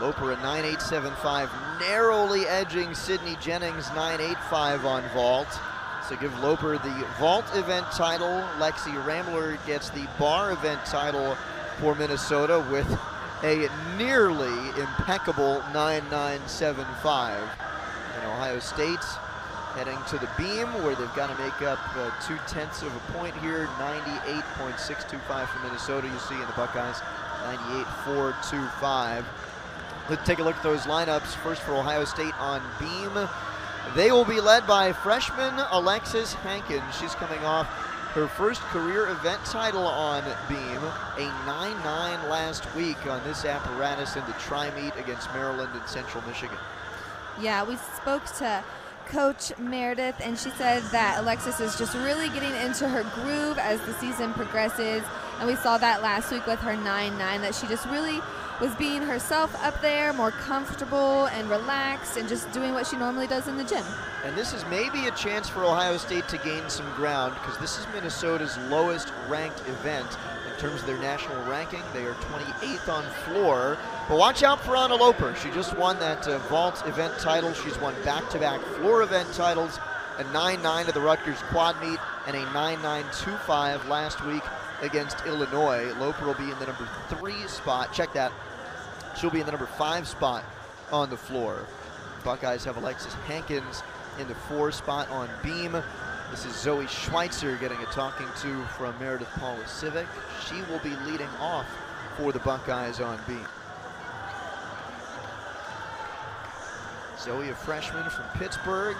Loper a 9.875, narrowly edging Sydney Jennings 9.85 on vault. So give Loper the vault event title. Lexi Ramler gets the bar event title for Minnesota with a nearly impeccable 9.975. And Ohio State heading to the beam where they've got to make up 2/10 of a point here. 98.625 for Minnesota. You see in the Buckeyes 98.425. Let's take a look at those lineups. First for Ohio State on beam. They will be led by freshman Alexis Hankin. She's coming off her first career event title on beam, a 9.9 last week on this apparatus in the tri-meet against Maryland and Central Michigan. Yeah, we spoke to Coach Meredith, and she said that Alexis is just really getting into her groove as the season progresses, and we saw that last week with her 9.9, that she just really was being herself up there, more comfortable and relaxed and just doing what she normally does in the gym. And this is maybe a chance for Ohio State to gain some ground because this is Minnesota's lowest ranked event in terms of their national ranking. They are 28th on floor. But watch out for Anna Loper. She just won that vault event title. She's won back-to-back floor event titles, a 9.9 at the Rutgers quad meet and a 9.925 last week against Illinois. Loper will be in the number 3 spot. Check that. She'll be in the number 5 spot on the floor. Buckeyes have Alexis Hankins in the 4 spot on beam. This is Zoe Schweitzer getting a talking to from Meredith Paula-Civic. She will be leading off for the Buckeyes on beam. Zoe, a freshman from Pittsburgh.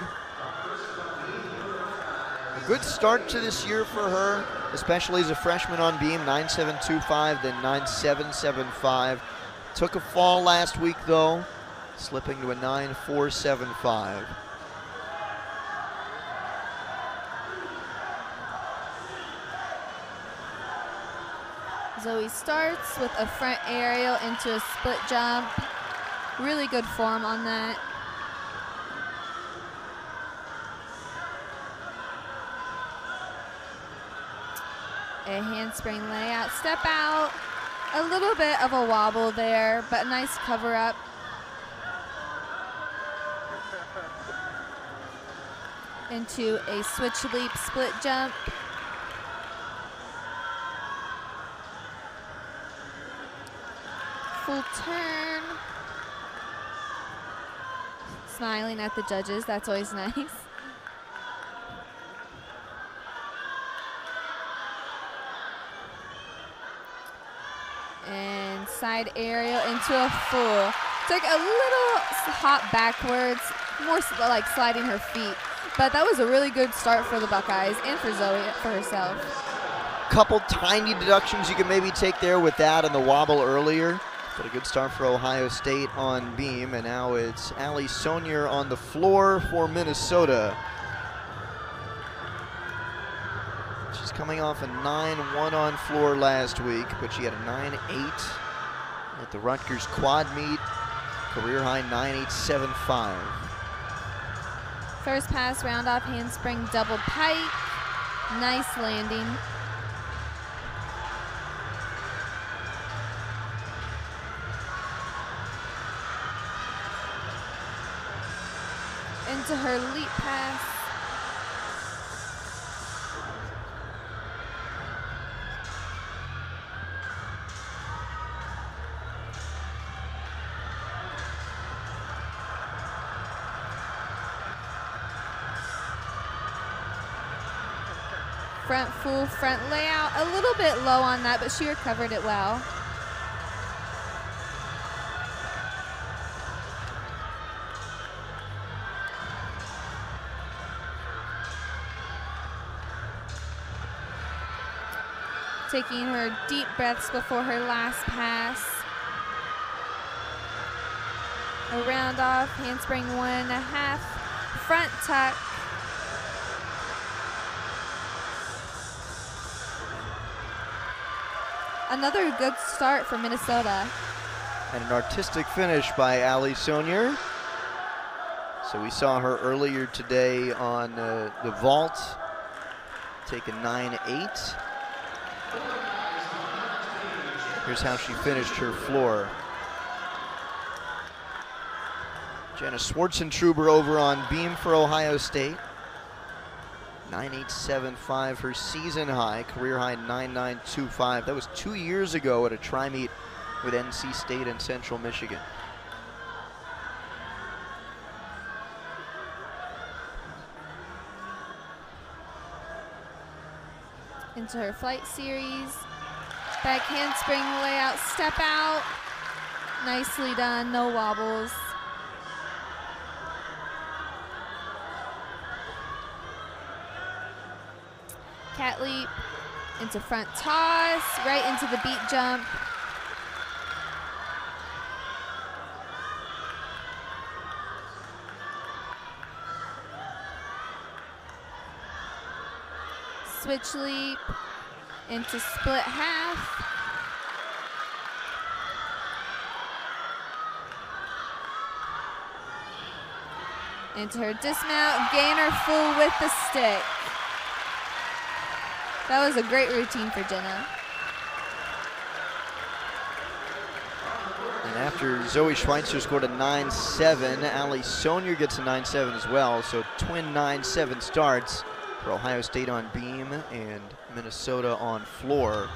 A good start to this year for her, especially as a freshman on beam, 9.725, then 9.775. Took a fall last week though, slipping to a 9.475. Zoe starts with a front aerial into a split jump. Really good form on that. A handspring layout, step out. A little bit of a wobble there, but a nice cover up. Into a switch leap split jump. Full turn. Smiling at the judges, that's always nice. And side aerial into a full. Took a little hop backwards, more like sliding her feet. But that was a really good start for the Buckeyes and for Zoe, for herself. Couple tiny deductions you can maybe take there with that and the wobble earlier. But a good start for Ohio State on beam. And now it's Allie Sonier on the floor for Minnesota. She's coming off a 9.1 on floor last week, but she had a 9.8 at the Rutgers quad meet. Career high 9.875. First pass, round off handspring, double pike. Nice landing. Into her leap pass. Front full front layout, a little bit low on that, but she recovered it well. taking her deep breaths before her last pass. A round off, handspring 1.5, front tuck. Another good start for Minnesota. And an artistic finish by Ali Sonier. So we saw her earlier today on the vault, take a 9.8. Here's how she finished her floor. Jenna Schwartzentruber over on beam for Ohio State. 9.875, her season high, career high 9.925. That was 2 years ago at a tri-meet with NC State and Central Michigan. Into her flight series. Back handspring layout, step out. Nicely done, no wobbles. Cat leap into front toss, right into the beat jump. Switch leap into split half. Into her dismount, gainer full with the stick. That was a great routine for Jenna. And after Zoe Schweitzer scored a 9.7, Ali Sonier gets a 9.7 as well. So twin 9.7 starts for Ohio State on beam and Minnesota on floor.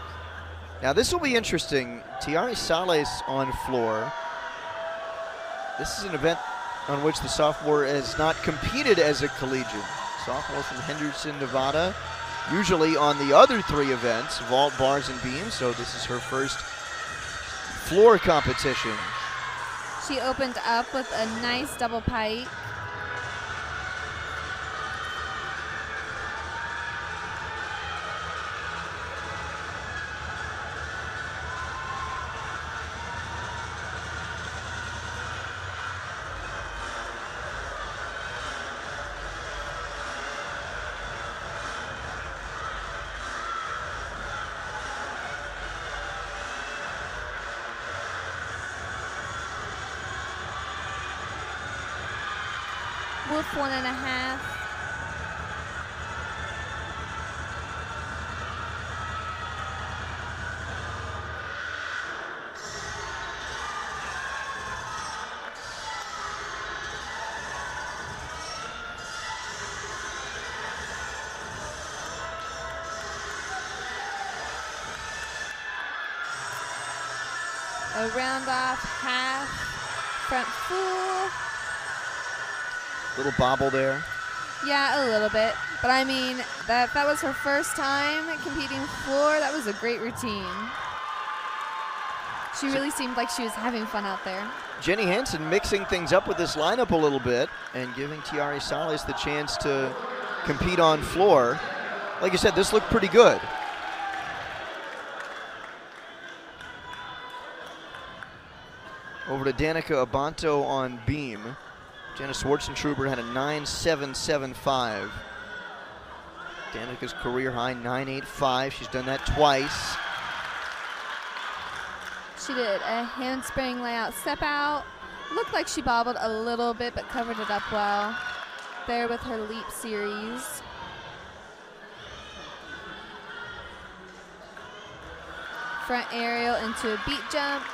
Now this will be interesting. Tiare Sales on floor. This is an event on which the sophomore has not competed as a collegian. Sophomore from Henderson, Nevada. Usually on the other 3 events, vault, bars, and beams, so this is her first floor competition. She opened up with a nice double pike. Wolf 1.5. A round off half, front full. Little bobble there. Yeah, a little bit. But I mean, that was her first time competing floor. That was a great routine. She really seemed like she was having fun out there. Jenny Hansen mixing things up with this lineup a little bit and giving Tiare Sales the chance to compete on floor. Like I said, this looked pretty good. Over to Danica Abanto on beam. Jenna Schwartzentruber had a 9.775. Danica's career high 9.85. She's done that twice. She did a handspring layout step out. Looked like she bobbled a little bit, but covered it up well there with her leap series. Front aerial into a beat jump.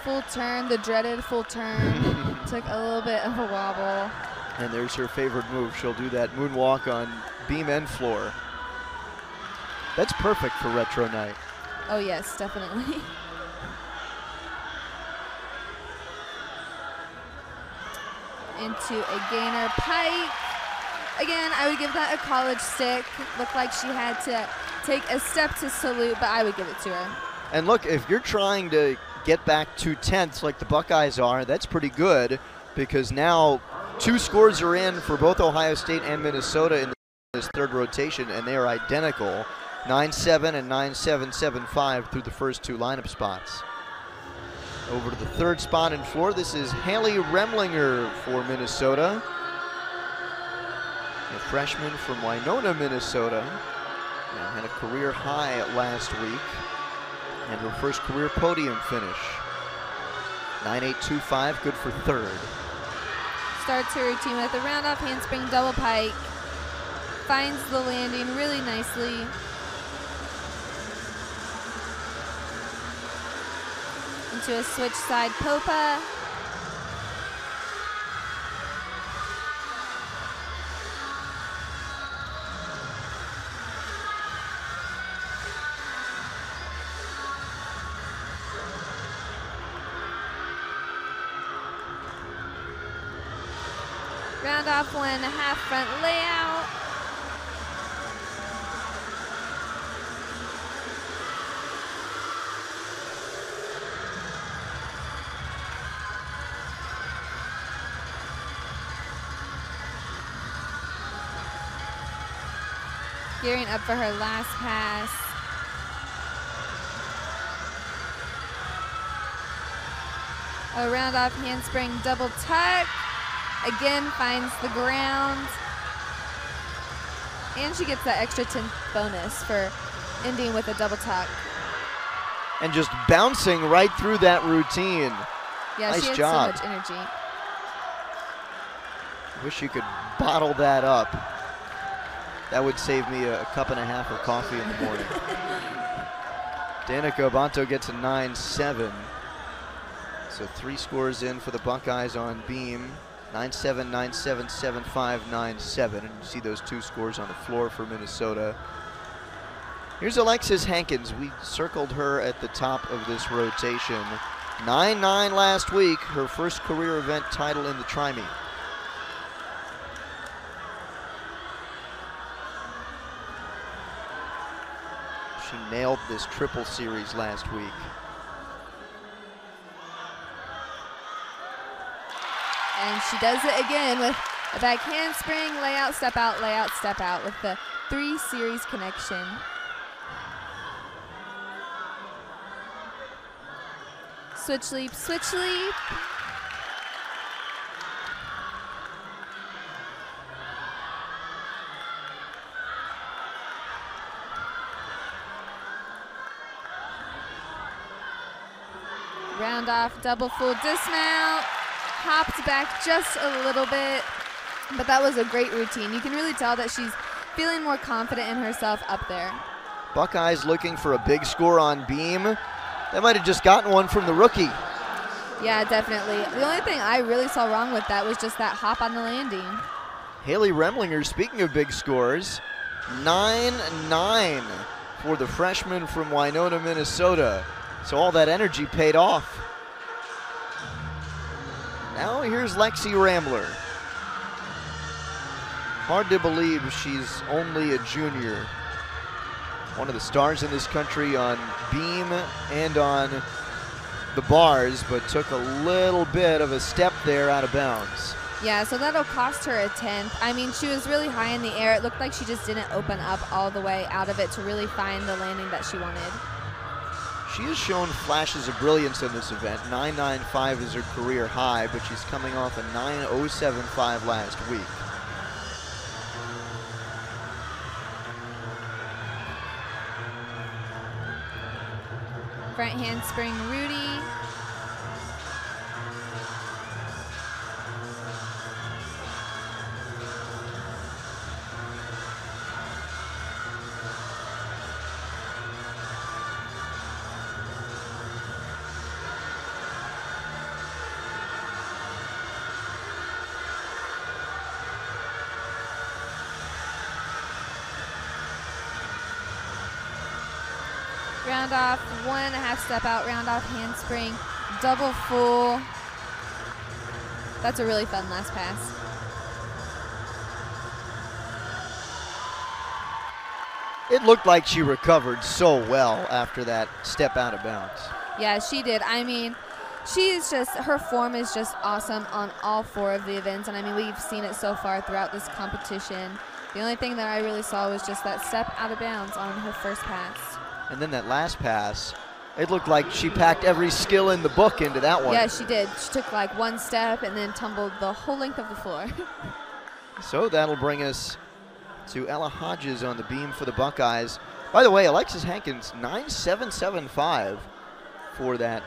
Full turn, the dreaded full turn. Took a little bit of a wobble. And there's her favorite move. She'll do that moonwalk on beam and floor. That's perfect for retro night. Oh yes, definitely. Into a gainer pike. Again, I would give that a college stick. Looked like she had to take a step to salute, but I would give it to her. And look, if you're trying to get back 2/10 like the Buckeyes are, that's pretty good, because now 2 scores are in for both Ohio State and Minnesota in this third rotation, and they are identical, 9-7 and 9-7-7-5 through the first 2 lineup spots. Over to the third spot in floor, this is Haley Remlinger for Minnesota. A freshman from Winona, Minnesota. And had a career high last week. And her first career podium finish. 9.825, good for third. Starts her routine with a round off handspring double pike. Finds the landing really nicely. Into a switch side popa. Round off 1.5 front layout. Gearing up for her last pass. A round off handspring double tuck. Again, finds the ground. And she gets that extra 10th bonus for ending with a double tuck. And just bouncing right through that routine. Yeah, nice she had job. so much energy. Wish you could bottle that up. That would save me a cup and a half of coffee in the morning. Danica Abanto gets a 9-7. So 3 scores in for the Buckeyes on beam. 9-7, 9-7, 7-5, 9-7. And you see those 2 scores on the floor for Minnesota. Here's Alexis Hankins. We circled her at the top of this rotation. 9-9 last week, her first career event title in the tri-meet. She nailed this triple series last week. And she does it again with a back handspring, layout, step out with the 3 series connection. Switch leap, switch leap. Round off, double full dismount. Hopped back just a little bit, but that was a great routine. You can really tell that she's feeling more confident in herself up there. Buckeyes looking for a big score on beam. They might have just gotten one from the rookie. Yeah, definitely. The only thing I really saw wrong with that was just that hop on the landing. Haley Remlinger, speaking of big scores, 9-9 for the freshman from Winona, Minnesota. So all that energy paid off. Now here's Lexi Rambler. Hard to believe she's only a junior. One of the stars in this country on beam and on the bars, but took a little bit of a step there out of bounds. Yeah, so that'll cost her a 10th. I mean, she was really high in the air. It looked like she just didn't open up all the way out of it to really find the landing that she wanted. She has shown flashes of brilliance in this event. 9.95 is her career high, but she's coming off a 9.075 last week. Front handspring Rudy. Round off, 1.5 step out, round off handspring, double full. That's a really fun last pass. It looked like she recovered so well after that step out of bounds. Yeah, she did. I mean, she is just, her form is just awesome on all 4 of the events, and I mean, we've seen it so far throughout this competition. The only thing that I really saw was just that step out of bounds on her first pass. And then that last pass, it looked like she packed every skill in the book into that one. Yeah, she did. She took like 1 step and then tumbled the whole length of the floor. So that'll bring us to Ella Hodges on the beam for the Buckeyes. By the way, Alexis Hankins, 9.775 for that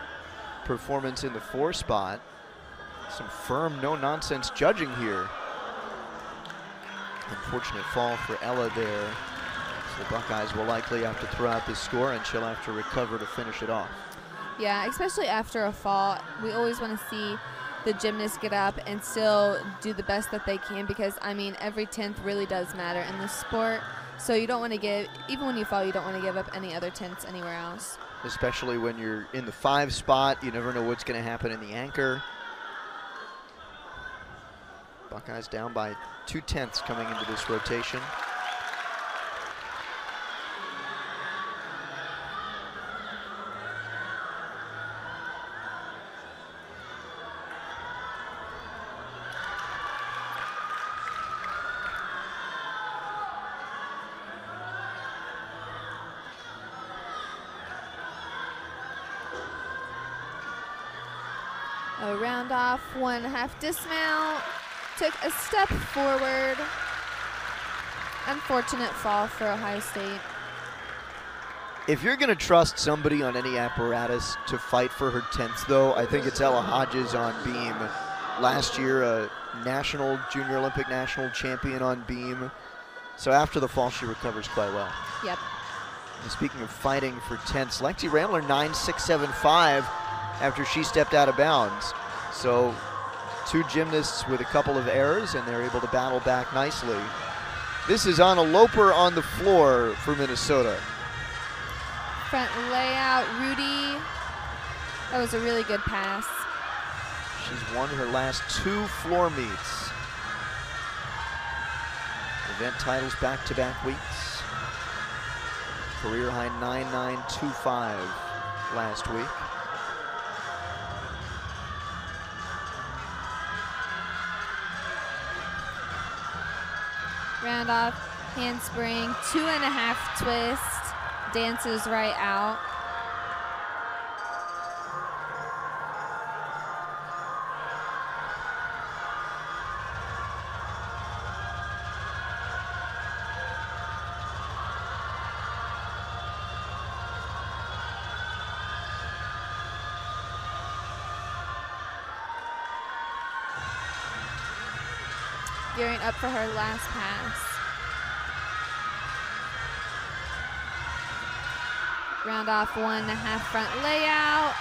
performance in the 4 spot. Some firm, no-nonsense judging here. Unfortunate fall for Ella there. So the Buckeyes will likely have to throw out this score, and she'll have to recover to finish it off. Yeah, especially after a fall, we always want to see the gymnasts get up and still do the best that they can, because, I mean, every 10th really does matter in this sport. So you don't want to give, even when you fall, you don't want to give up any other 10ths anywhere else. Especially when you're in the 5 spot, you never know what's going to happen in the anchor. Buckeyes down by 2/10 coming into this rotation. A round off, 1.5 dismount, took a step forward. Unfortunate fall for Ohio State. If you're going to trust somebody on any apparatus to fight for her 10th, though, I think it's Ella Hodges on beam. Last year, a national, Junior Olympic national champion on beam. So after the fall, she recovers quite well. Yep. And speaking of fighting for 10ths, Lexi Ramler, 9.675 after she stepped out of bounds. So 2 gymnasts with a couple of errors, and they're able to battle back nicely. This is Anna Loper on the floor for Minnesota. Front layout, Rudy. That was a really good pass. She's won her last 2 floor meets. Event titles back-to-back weeks. Career high 9.925 last week. Round off, handspring, 2.5 twist, dances right out. Gearing up for her last pass. Round off, 1.5 front layout.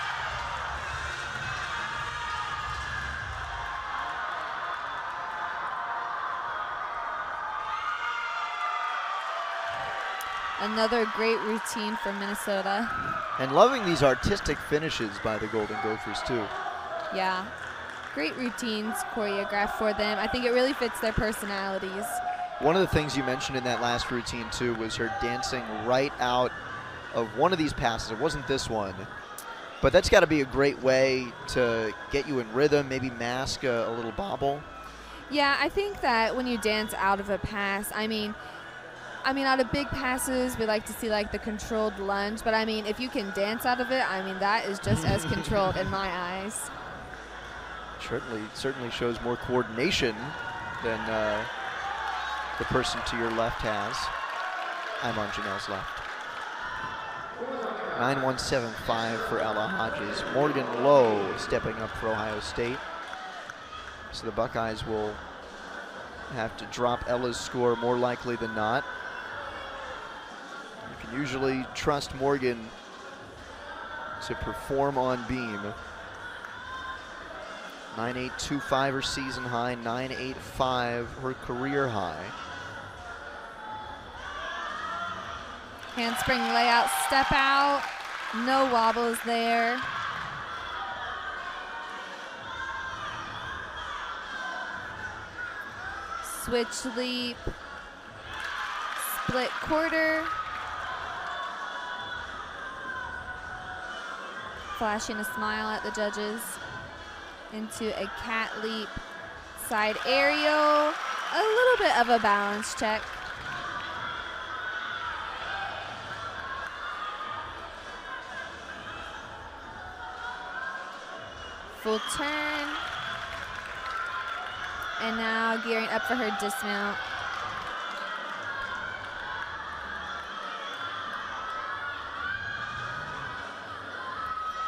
Another great routine for Minnesota. And loving these artistic finishes by the Golden Gophers, too. Yeah. Great routines choreographed for them. I think it really fits their personalities. One of the things you mentioned in that last routine, too, was her dancing right out of one of these passes. It wasn't this one. But that's got to be a great way to get you in rhythm, maybe mask a little bobble. Yeah, I think that when you dance out of a pass, I mean, out of big passes, we like to see like the controlled lunge. But I mean, if you can dance out of it, I mean, that is just as controlled in my eyes. Certainly shows more coordination than the person to your left has. I'm on Janelle's left. 9.175 for Ella Hodges. Morgan Lowe stepping up for Ohio State. So the Buckeyes will have to drop Ella's score more likely than not. You can usually trust Morgan to perform on beam. 9.825 her season high, 9.85 her career high. Handspring layout, step out, no wobbles there. Switch leap, split quarter. flashing a smile at the judges. Into a cat leap side aerial. A little bit of a balance check. Full turn. And now gearing up for her dismount.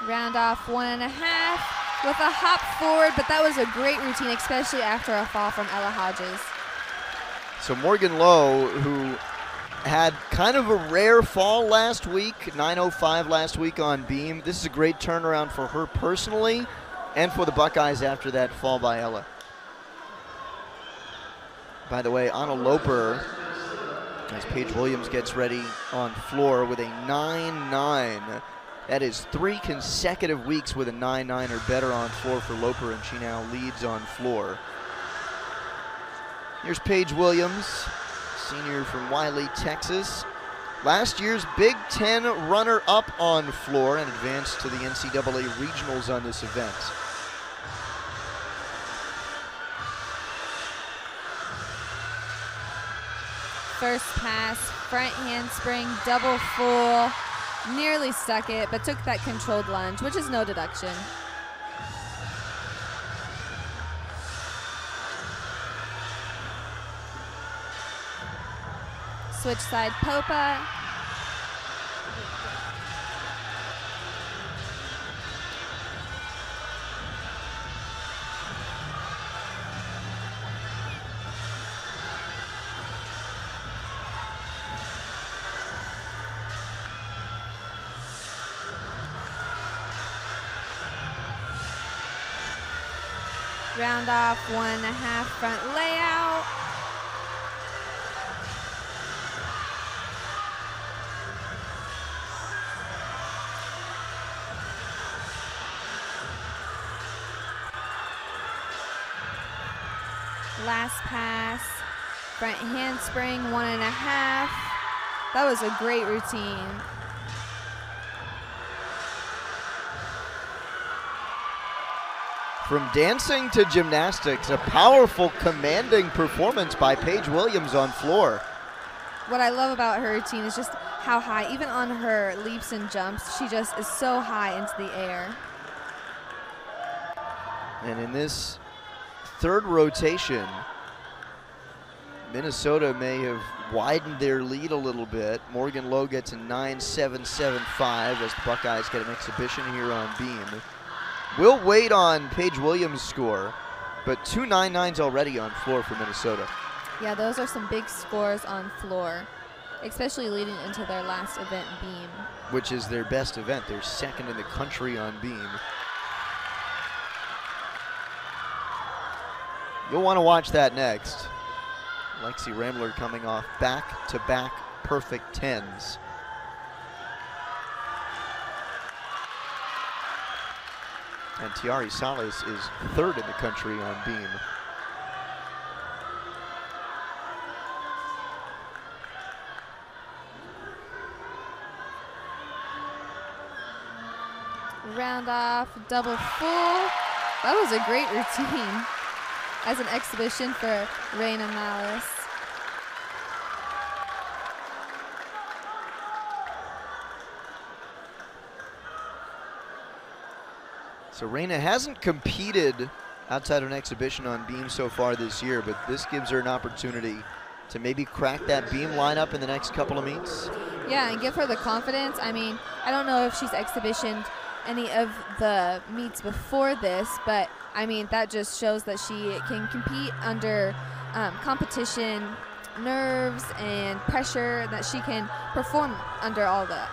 Round off 1.5 with a hop forward, but that was a great routine, especially after a fall from Ella Hodges. So Morgan Lowe, who had kind of a rare fall last week, 9.05 last week on beam. This is a great turnaround for her personally and for the Buckeyes after that fall by Ella. By the way, Anna Loper, as Paige Williams gets ready on floor with a 9.9. That is 3 consecutive weeks with a 9.9 or better on floor for Loper, and she now leads on floor. Here's Paige Williams, senior from Wiley, Texas. Last year's Big Ten runner-up on floor and advanced to the NCAA regionals on this event. First pass, front handspring, double full. Nearly stuck it, but took that controlled lunge, which is no deduction. Switch side Popa. Round off 1.5 front layout. Last pass, front handspring, 1.5. That was a great routine. From dancing to gymnastics, a powerful, commanding performance by Paige Williams on floor. What I love about her routine is just how high, even on her leaps and jumps, she just is so high into the air. And in this third rotation, Minnesota may have widened their lead a little bit. Morgan Lowe gets a 9.775 as the Buckeyes get an exhibition here on beam. We'll wait on Paige Williams' score, but 2 9.9s already on floor for Minnesota. Yeah, those are some big scores on floor, especially leading into their last event, beam. Which is their best event. They're second in the country on beam. You'll want to watch that next. Lexi Ramler coming off back-to-back perfect 10s. And Tiari Salas is third in the country on beam. Round off, double full. That was a great routine as an exhibition for Reina Malice. So Reina hasn't competed outside of an exhibition on beam so far this year, but this gives her an opportunity to maybe crack that beam lineup in the next couple of meets. Yeah, and give her the confidence. I mean, I don't know if she's exhibitioned any of the meets before this, but I mean, that just shows that she can compete under competition, nerves, and pressure, that she can perform under all that.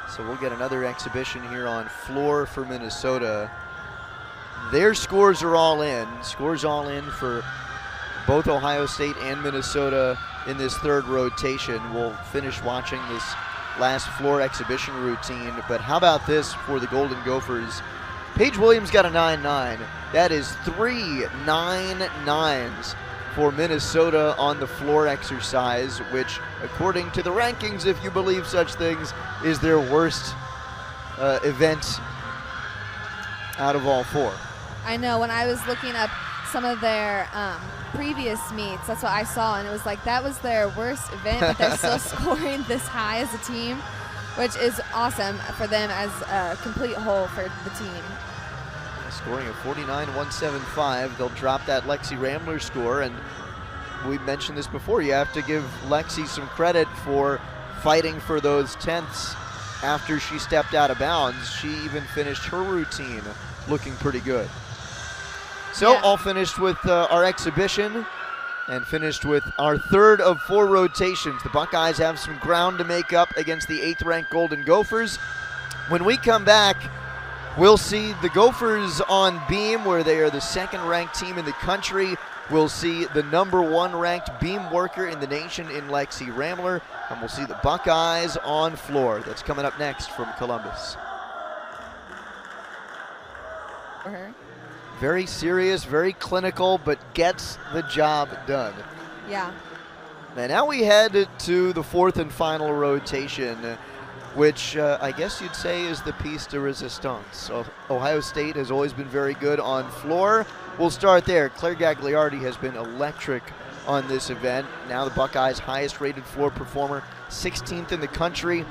So we'll get another exhibition here on floor for Minnesota. Their scores are all in. Scores all in for both Ohio State and Minnesota in this third rotation. We'll finish watching this last floor exhibition routine. But how about this for the Golden Gophers? Paige Williams got a 9.9. That is 3 9.9s for Minnesota on the floor exercise, which, according to the rankings, if you believe such things, is their worst event out of all 4. I know, when I was looking up some of their previous meets, that's what I saw, and it was like that was their worst event, but they're still scoring this high as a team, which is awesome for them as a complete whole for the team. Scoring a 49.175. They'll drop that Lexi Rambler score, and we mentioned this before. You have to give Lexi some credit for fighting for those tenths after she stepped out of bounds. She even finished her routine looking pretty good. So all finished with our exhibition and finished with our 3rd of 4 rotations. The Buckeyes have some ground to make up against the 8th-ranked Golden Gophers. When we come back, we'll see the Gophers on beam, where they are the 2nd-ranked team in the country. We'll see the number 1-ranked beam worker in the nation in Lexi Rambler, and we'll see the Buckeyes on floor. That's coming up next from Columbus. For her. Very serious, very clinical, but gets the job done. Yeah. And now we head to the 4th and final rotation, which I guess you'd say is the piece de resistance. So Ohio State has always been very good on floor. We'll start there. Claire Gagliardi has been electric on this event. Now the Buckeyes' highest rated floor performer, 16th in the country.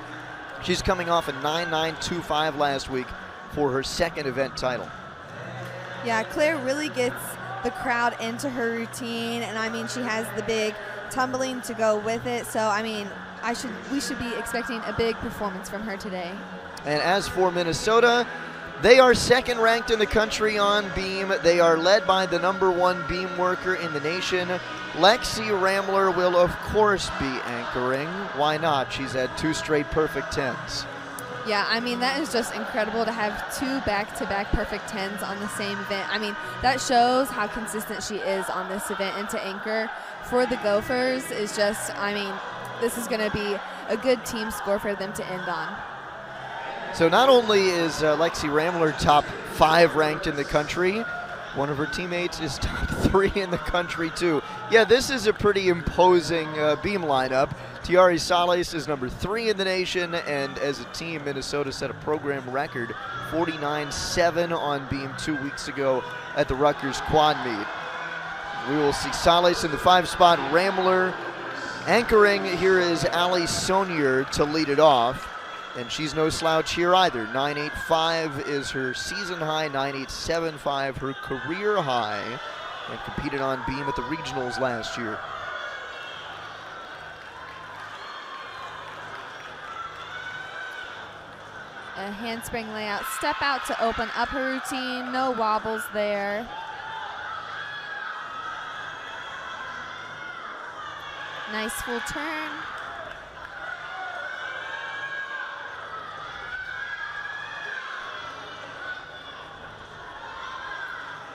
She's coming off a 9.925 last week for her 2nd event title. Yeah, Claire really gets the crowd into her routine, and I mean, she has the big tumbling to go with it. So I mean, we should be expecting a big performance from her today. And as for Minnesota, they are 2nd ranked in the country on beam. They are led by the number 1 beam worker in the nation. Lexi Rambler will of course be anchoring. Why not? She's had 2 straight perfect 10s. Yeah, I mean, that is just incredible to have 2 back-to-back perfect 10s on the same event. I mean, that shows how consistent she is on this event, and to anchor for the Gophers is just, I mean, this is going to be a good team score for them to end on. So not only is Lexi Rambler top 5 ranked in the country, one of her teammates is top 3 in the country too. Yeah, this is a pretty imposing beam lineup. Tiari Salas is number 3 in the nation, and as a team, Minnesota set a program record 49.7 on beam 2 weeks ago at the Rutgers Quad Meet. We will see Salas in the 5 spot, Rambler anchoring. Here is Ali Sonier to lead it off, and she's no slouch here either. 9.85 is her season high, 9.875 her career high, and competed on beam at the regionals last year. A handspring layout, step out to open up her routine, no wobbles there. Nice full turn.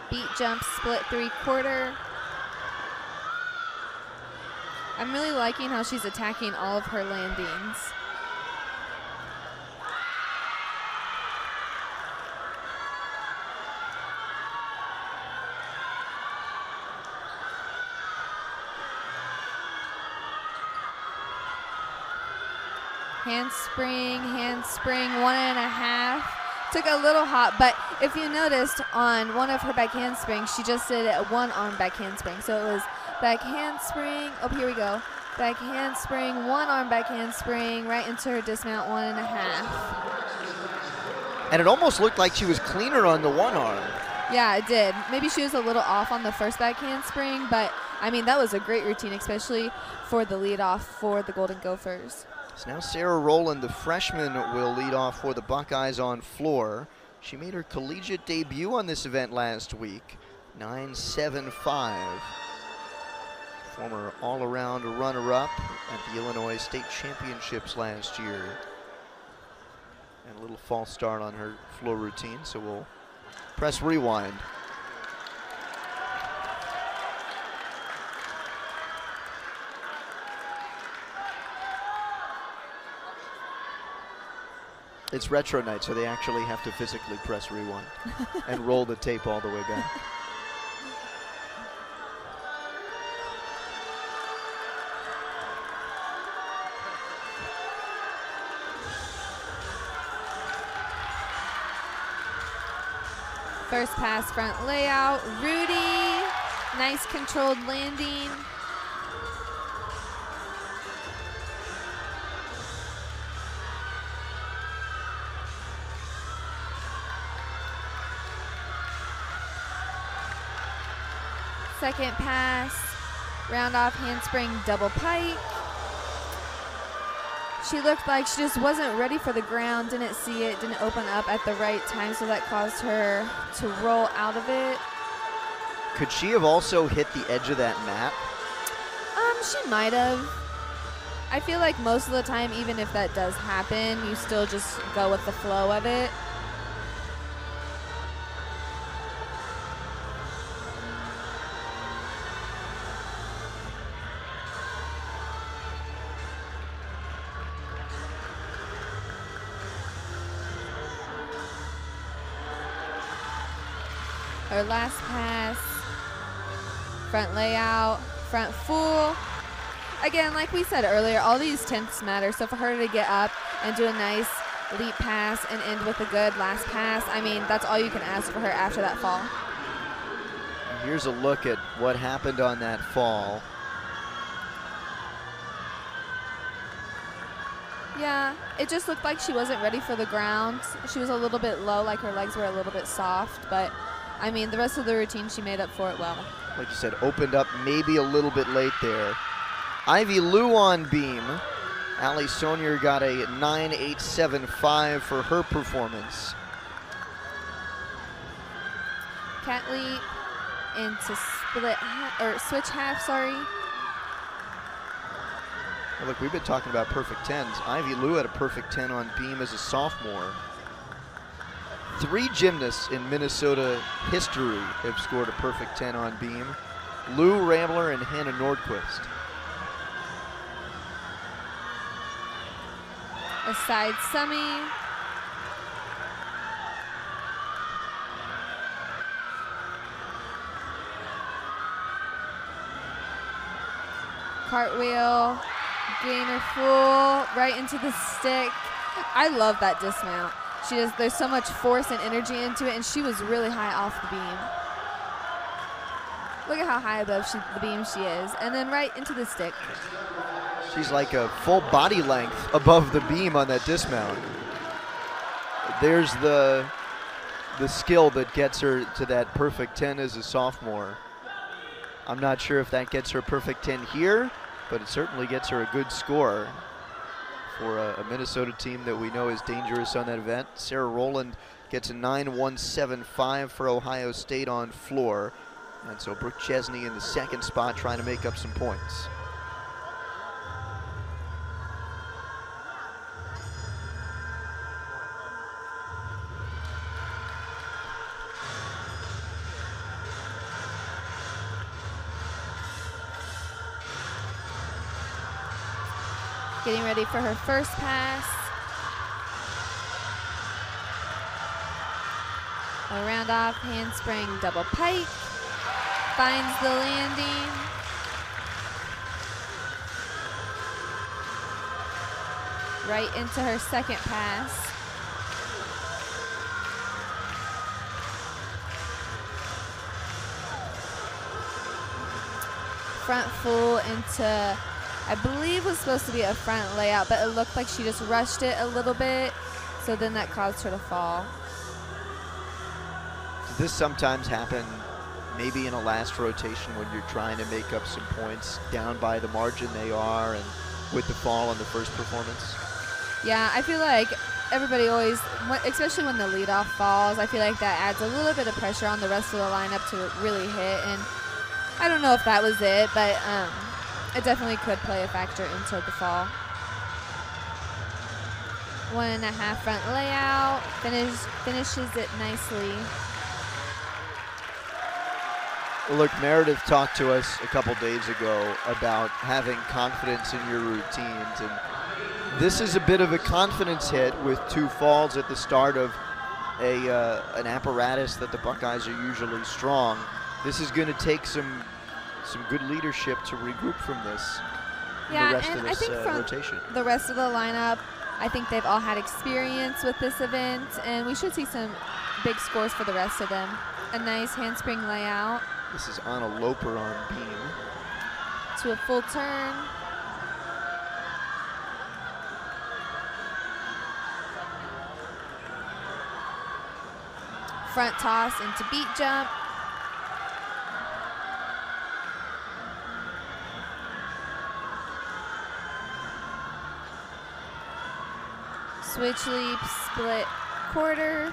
Beat jump, split 3/4. I'm really liking how she's attacking all of her landings. Handspring, 1.5. Took a little hop, but if you noticed on one of her back handsprings, she just did a 1-arm back handspring. So it was back handspring, oh, here we go. Back handspring, 1-arm back handspring, right into her dismount, 1.5. And it almost looked like she was cleaner on the 1-arm. Yeah, it did. Maybe she was a little off on the first back handspring, but I mean, that was a great routine, especially for the leadoff for the Golden Gophers. So now Sarah Rowland, the freshman, will lead off for the Buckeyes on floor. She made her collegiate debut on this event last week, 9.75. Former all-around runner-up at the Illinois State Championships last year. And a little false start on her floor routine, so we'll press rewind. It's retro night, so they actually have to physically press rewind and roll the tape all the way back. First pass, front layout. Rudy, nice controlled landing. Second pass, round off handspring double pike. She looked like she just wasn't ready for the ground, didn't see it, didn't open up at the right time, so that caused her to roll out of it. Could she have also hit the edge of that mat? She might have. I feel like most of the time, even if that does happen, you still just go with the flow of it. Her last pass, front layout, front full. Again, like we said earlier, all these tenths matter. So for her to get up and do a nice leap pass and end with a good last pass, I mean, that's all you can ask for her after that fall. Here's a look at what happened on that fall. Yeah, it just looked like she wasn't ready for the ground. She was a little bit low, like her legs were a little bit soft, but I mean, the rest of the routine, she made up for it well. Like you said, opened up maybe a little bit late there. Ivy Lou on beam. Allie Sonier got a 9.875 for her performance. Cat leap into switch half, sorry. Well, look, we've been talking about perfect 10s. Ivy Lou had a perfect 10 on beam as a sophomore. 3 gymnasts in Minnesota history have scored a perfect 10 on beam. Lou Rambler and Hannah Nordquist. A side semi. Cartwheel, gainer full, right into the stick. I love that dismount. There's so much force and energy into it, and she was really high off the beam. Look at how high above the beam she is, and then right into the stick. She's like a full body length above the beam on that dismount. There's the skill that gets her to that perfect 10 as a sophomore. I'm not sure if that gets her perfect 10 here, but it certainly gets her a good score for a Minnesota team that we know is dangerous on that event. Sarah Rowland gets a 9.175 for Ohio State on floor. And so Brooke Chesney in the second spot trying to make up some points. Getting ready for her first pass. A round off handspring double pike. Finds the landing. Right into her second pass. Front full into, I believe was supposed to be a front layout, but it looked like she just rushed it a little bit, so then that caused her to fall. Does this sometimes happen maybe in a last rotation when you're trying to make up some points down by the margin they are and with the fall on the first performance? Yeah, I feel like everybody always, especially when the leadoff falls, I feel like that adds a little bit of pressure on the rest of the lineup to really hit, and I don't know if that was it, but it definitely could play a factor into the fall. 1.5 front layout, finishes it nicely. Well, look, Meredith talked to us a couple days ago about having confidence in your routines, and this is a bit of a confidence hit with 2 falls at the start of an apparatus that the Buckeyes are usually strong. This is going to take some good leadership to regroup from this. Yeah, the rest and of this, I think from rotation. The rest of the lineup, I think they've all had experience with this event, and we should see some big scores for the rest of them. A nice handspring layout. This is Anna Loper on beam. To a full turn. Front toss into beat jump. Switch leap, split quarter.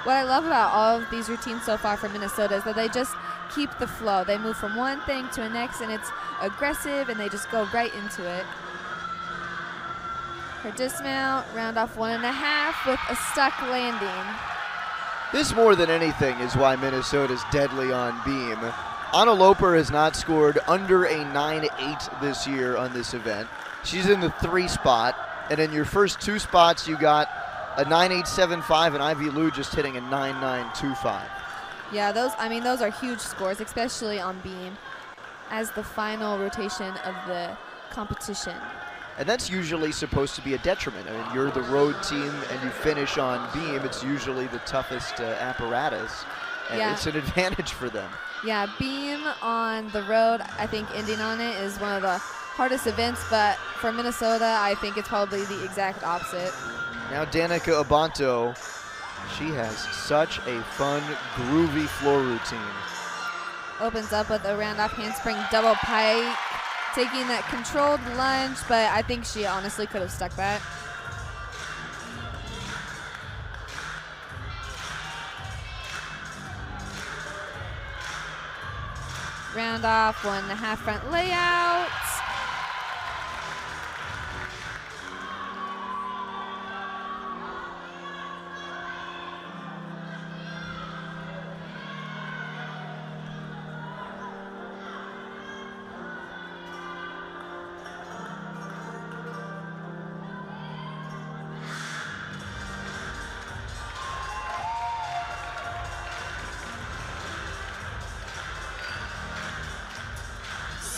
What I love about all of these routines so far from Minnesota is that they just keep the flow. They move from one thing to the next, and it's aggressive, and they just go right into it. Her dismount, round off 1.5 with a stuck landing. This more than anything is why Minnesota's deadly on beam. Anna Loper has not scored under a 9.8 this year on this event. She's in the 3 spot, and in your first 2 spots you got a 9.875 and Ivy Lou just hitting a 9.925. Yeah, those are huge scores, especially on beam as the final rotation of the competition. And that's usually supposed to be a detriment. I mean, you're the road team and you finish on beam. It's usually the toughest apparatus, and it's an advantage for them. Yeah, beam on the road, I think ending on it is one of the hardest events, but for Minnesota, I think it's probably the exact opposite. Now Danica Abanto, she has such a fun, groovy floor routine. Opens up with a round off handspring double pike, taking that controlled lunge, but I think she honestly could have stuck that. Round off 1.5 front layout.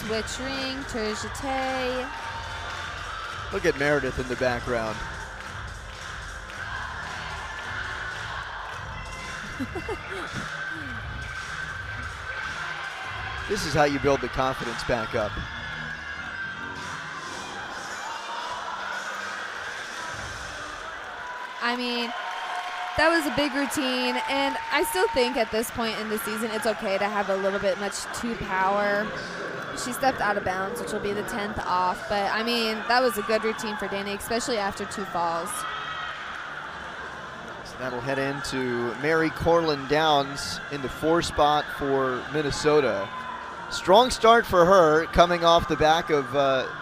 Switch ring, tour jeté. Look at Meredith in the background. This is how you build the confidence back up. I mean, that was a big routine, and I still think at this point in the season it's okay to have a little bit much too power. She stepped out of bounds, which will be the 10th off, but I mean, that was a good routine for Danny, especially after 2 falls. So that'll head into Mary Corlin Downs in the 4 spot for Minnesota. Strong start for her, coming off the back of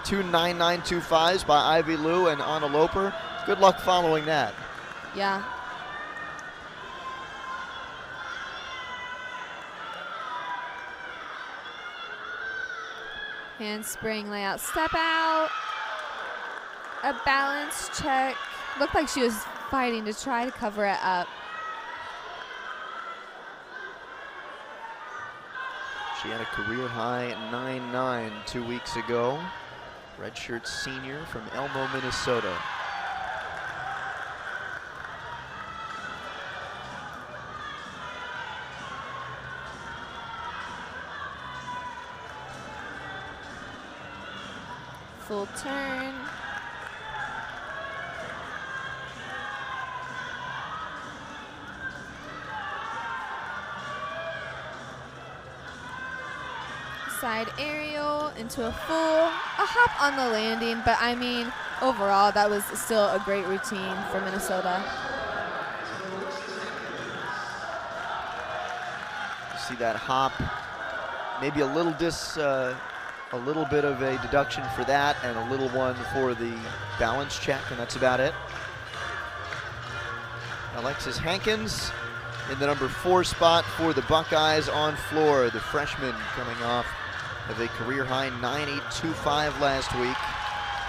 2 9.925s by Ivy Lou and Anna Loper. Good luck following that. Yeah. Handspring layout, step out. A balance check. Looked like she was fighting to try to cover it up. She had a career high 9.9 2 weeks ago. Redshirt senior from Elmo, Minnesota. Full turn. Side aerial into a full, a hop on the landing, but I mean, overall, that was still a great routine for Minnesota. You see that hop, maybe a little bit of a deduction for that, and a little one for the balance check, and that's about it. Alexis Hankins in the number 4 spot for the Buckeyes on floor. The freshman coming off of a career high 9.825 last week.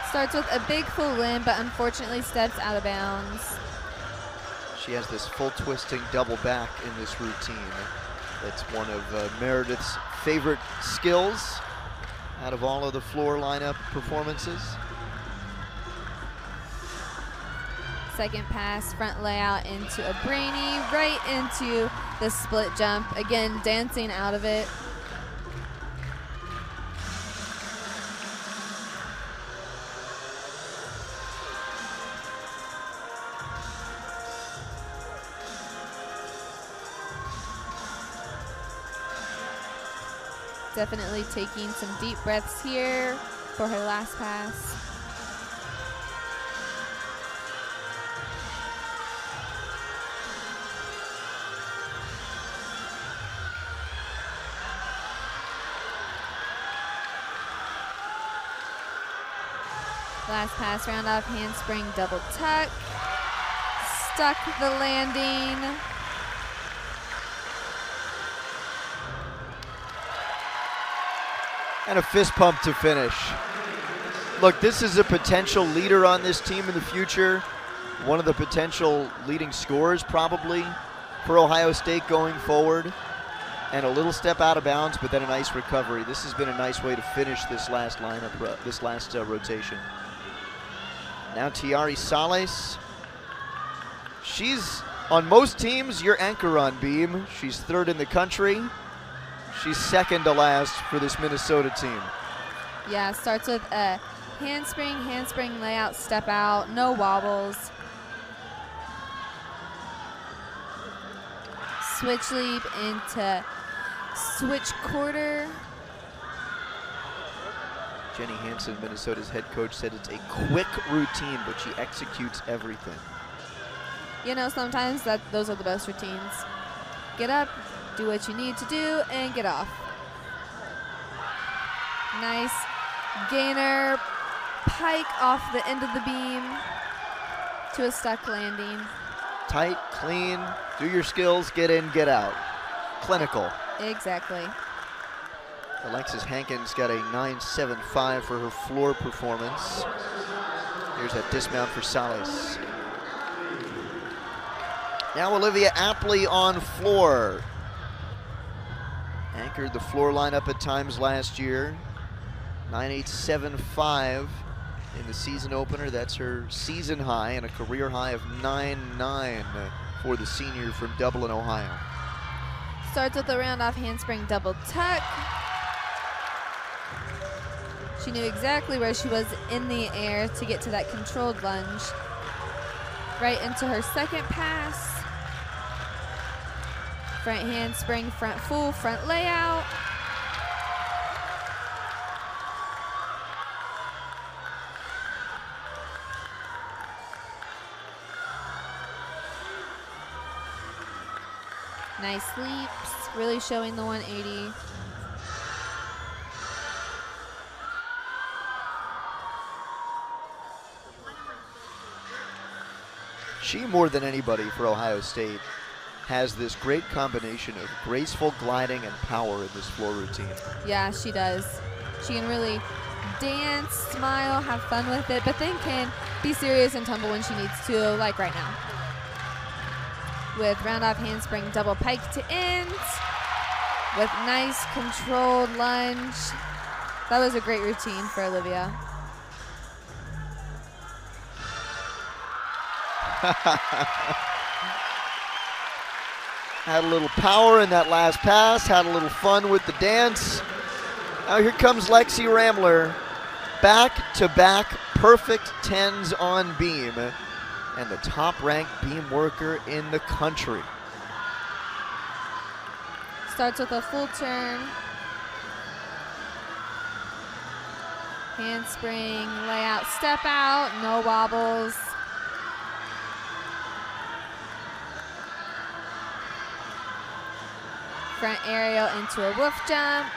Starts with a big full limb, but unfortunately steps out of bounds. She has this full twisting double back in this routine. It's one of Meredith's favorite skills out of all of the floor lineup performances. Second pass, front layout into a brainy, right into the split jump. Again, dancing out of it. Definitely taking some deep breaths here for her last pass. Last pass, round off, handspring, double tuck. Stuck the landing. And a fist pump to finish. Look, this is a potential leader on this team in the future. One of the potential leading scorers probably for Ohio State going forward. And a little step out of bounds, but then a nice recovery. This has been a nice way to finish this last lineup, this last rotation. Now Tiari Sales. She's, on most teams, your anchor on beam. She's third in the country. She's second to last for this Minnesota team. Yeah, starts with a handspring layout, step out, no wobbles. Switch leap into switch quarter. Jenny Hansen, Minnesota's head coach, said it's a quick routine, but she executes everything. You know, sometimes those are the best routines. Get up, do what you need to do, and get off. Nice gainer pike off the end of the beam to a stuck landing. Tight, clean, do your skills, get in, get out. Clinical. Exactly. Alexis Hankins got a 9.75 for her floor performance. Here's that dismount for Sales. Now Olivia Apley on floor. Anchored the floor lineup at times last year. 9.875 in the season opener. That's her season high and a career high of 9.9 for the senior from Dublin, Ohio. Starts with a round off handspring double tuck. She knew exactly where she was in the air to get to that controlled lunge. Right into her second pass. Front handspring, front full, front layout. Nice leaps, really showing the 180. She, more than anybody for Ohio State, has this great combination of graceful gliding and power in this floor routine. Yeah, she does. She can really dance, smile, have fun with it, but then can be serious and tumble when she needs to, like right now. With round off handspring double pike to end, with nice controlled lunge. That was a great routine for Olivia. Had a little power in that last pass, had a little fun with the dance. Now here comes Lexi Ramler. Back-to-back perfect 10s on beam, and the top-ranked beam worker in the country. Starts with a full turn. Handspring, layout, step out, no wobbles. Front aerial into a woof jump.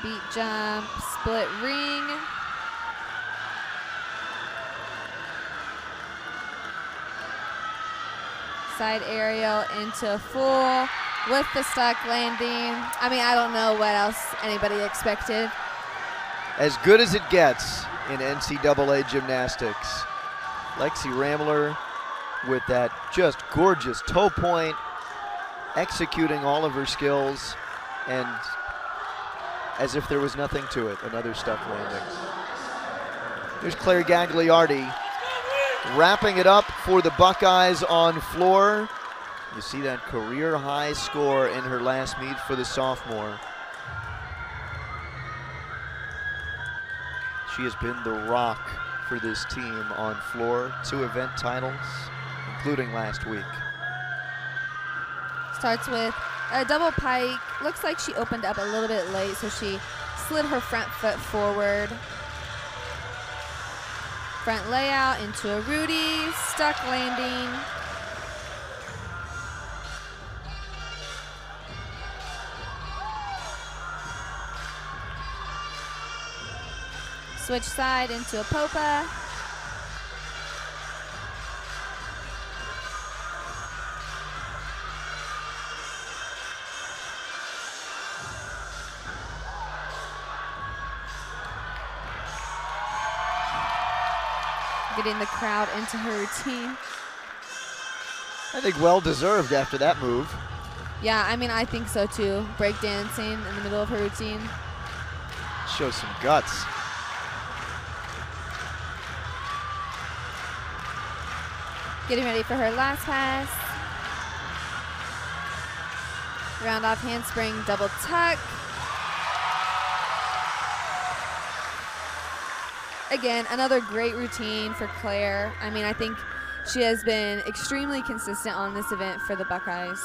Beat jump, split ring. Side aerial into a full with the stuck landing. I mean, I don't know what else anybody expected. As good as it gets in NCAA gymnastics. Lexi Ramler with that just gorgeous toe point, executing all of her skills, and as if there was nothing to it, another stuck landing. Here's Claire Gagliardi wrapping it up for the Buckeyes on floor. You see that career high score in her last meet for the sophomore. She has been the rock for this team on floor. 2 event titles, including last week. Starts with a double pike. Looks like she opened up a little bit late, so she slid her front foot forward. Front layout into a Rudy, stuck landing. Switch side into a Popa. Getting the crowd into her routine. I think well deserved after that move. Yeah, I mean, I think so too. Breakdancing in the middle of her routine. Shows some guts. Getting ready for her last pass. Round off handspring, double tuck. Again, another great routine for Claire. I mean, I think she has been extremely consistent on this event for the Buckeyes.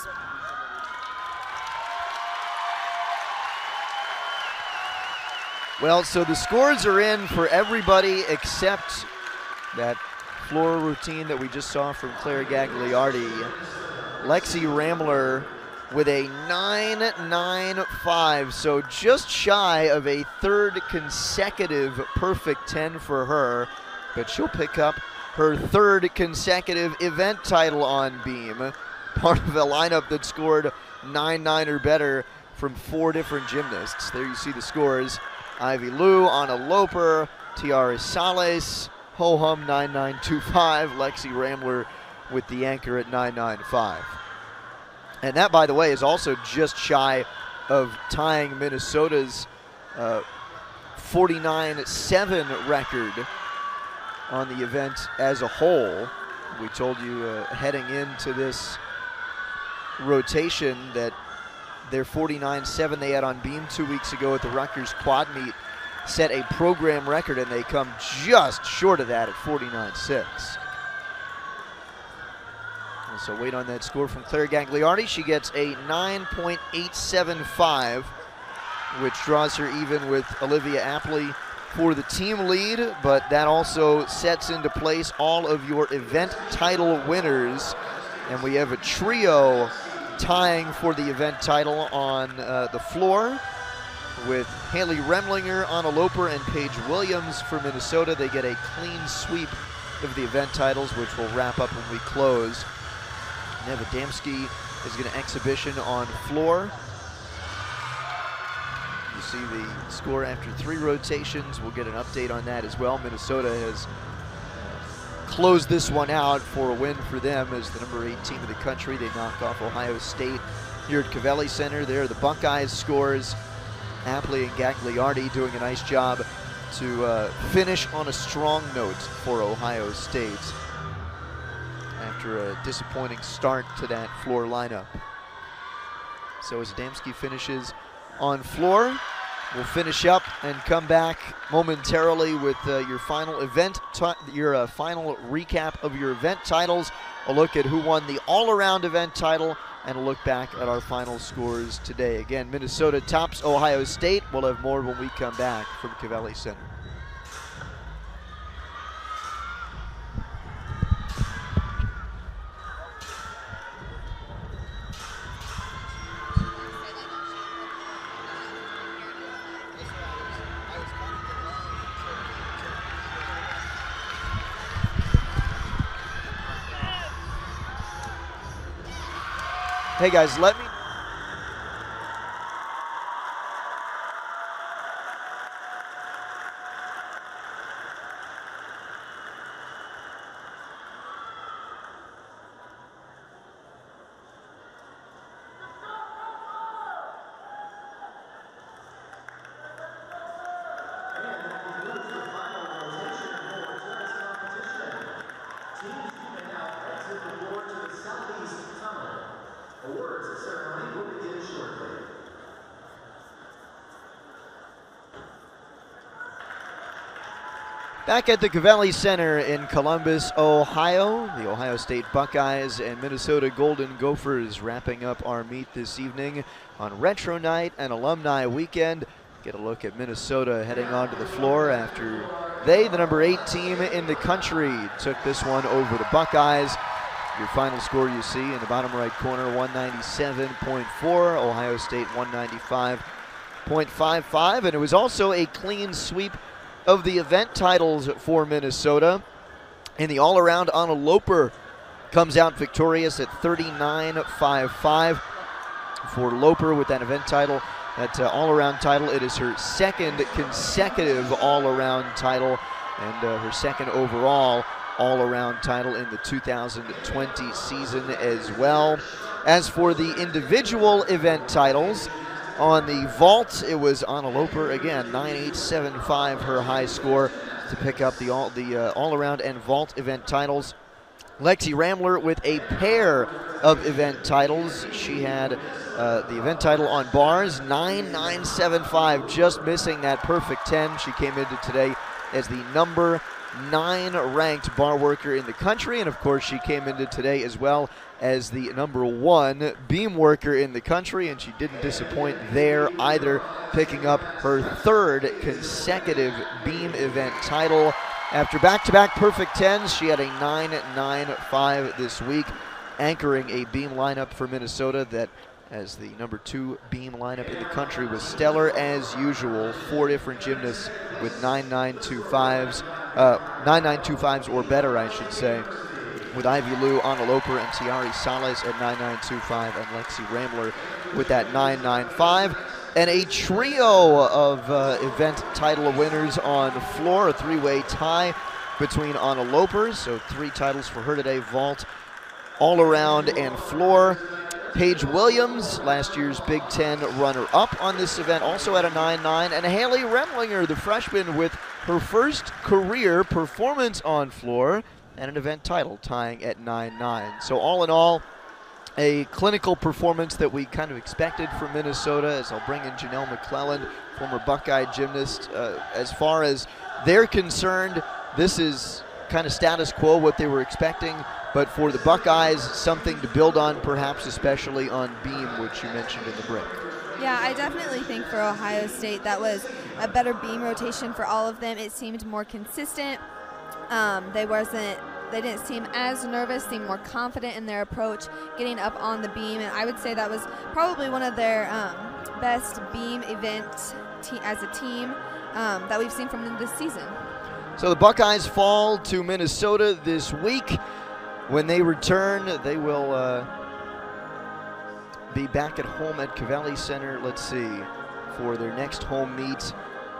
Well, so the scores are in for everybody except that floor routine that we just saw from Claire Gagliardi. Lexi Ramler with a 9.95, so just shy of a 3rd consecutive perfect 10 for her, but she'll pick up her 3rd consecutive event title on beam, part of a lineup that scored 9.9 or better from 4 different gymnasts. There you see the scores. Ivy Liu, Anna Loper, Tiara Sales, Ho Hum 9.925, Lexi Ramler with the anchor at 9.95. And that, by the way, is also just shy of tying Minnesota's 49.7 record on the event as a whole. We told you heading into this rotation that their 49.7 they had on beam 2 weeks ago at the Rutgers quad meet set a program record, and they come just short of that at 49.6. So wait on that score from Claire Gagliardi. She gets a 9.875, which draws her even with Olivia Apley for the team lead, but that also sets into place all of your event title winners. And we have a trio tying for the event title on the floor with Haley Remlinger, Anna Loper, and Paige Williams for Minnesota. They get a clean sweep of the event titles, which will wrap up when we close. Neva Damsky is going to exhibition on floor. You see the score after 3 rotations. We'll get an update on that as well. Minnesota has closed this one out for a win for them as the number 8 team in the country. They knock off Ohio State here at Covelli Center. There are the Buckeyes scores. Apley and Gagliardi doing a nice job to finish on a strong note for Ohio State after a disappointing start to that floor lineup. So as Adamski finishes on floor, we'll finish up and come back momentarily with your final event, your final recap of your event titles, a look at who won the all-around event title, and a look back at our final scores today. Again, Minnesota tops Ohio State. We'll have more when we come back from Covelli Center. Hey guys, let me Back at the Cavelli Center in Columbus, Ohio, the Ohio State Buckeyes and Minnesota Golden Gophers wrapping up our meet this evening on Retro Night and Alumni Weekend. Get a look at Minnesota heading onto the floor after they, the number 8 team in the country, took this one over the Buckeyes. Your final score you see in the bottom right corner, 197.4, Ohio State 195.55, and it was also a clean sweep of the event titles for Minnesota. And the all-around Anna Loper comes out victorious at 39.55 for Loper with that event title. That all-around title, it is her second consecutive all-around title and her second overall all-around title in the 2020 season as well. As for the individual event titles, on the vault, it was Anna Loper again, 9.875 her high score to pick up the all-around and vault event titles. Lexi Ramler with a pair of event titles. She had the event title on bars, 9.975, just missing that perfect 10. She came into today as the number 9 ranked bar worker in the country, and of course she came into today as well as the number 1 beam worker in the country, and she didn't disappoint there either, picking up her 3rd consecutive beam event title. After back-to-back perfect 10s, she had a 9.95 this week, anchoring a beam lineup for Minnesota that, as the number 2 beam lineup in the country, was stellar as usual. 4 different gymnasts with 9.925s or better, I should say, with Ivy Liu, Anna Loper, and Tiari Salas at 9.925, and Lexi Ramler with that 9.95. And a trio of event title winners on the floor, a 3-way tie between Anna Loper, so 3 titles for her today, vault, all-around, and floor. Paige Williams, last year's Big Ten runner-up on this event, also at a 9.9, and Haley Remlinger, the freshman, with her first career performance on floor and an event title, tying at 9.9. So all in all, a clinical performance that we kind of expected from Minnesota, as I'll bring in Janelle McClelland, former Buckeye gymnast. As far as they're concerned, this is kind of status quo, what they were expecting, but for the Buckeyes, something to build on, perhaps especially on beam, which you mentioned in the break. Yeah, I definitely think for Ohio State that was a better beam rotation for all of them. It seemed more consistent. They didn't seem as nervous, seemed more confident in their approach, getting up on the beam, and I would say that was probably one of their best beam events as a team that we've seen from them this season. So the Buckeyes fall to Minnesota this week. When they return, they will be back at home at Cavelli Center, let's see, for their next home meet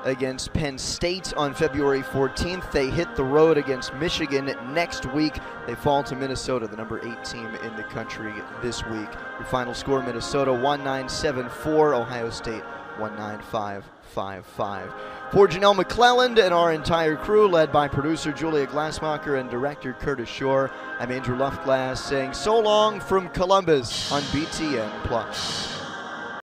against Penn State on February 14th. They hit the road against Michigan next week. They fall to Minnesota, the number 8 team in the country this week. Your final score, Minnesota 197.4, Ohio State 195.55. For Janelle McClelland and our entire crew, led by producer Julia Glassmacher and director Curtis Shore, I'm Andrew Luftglass saying so long from Columbus on BTN+.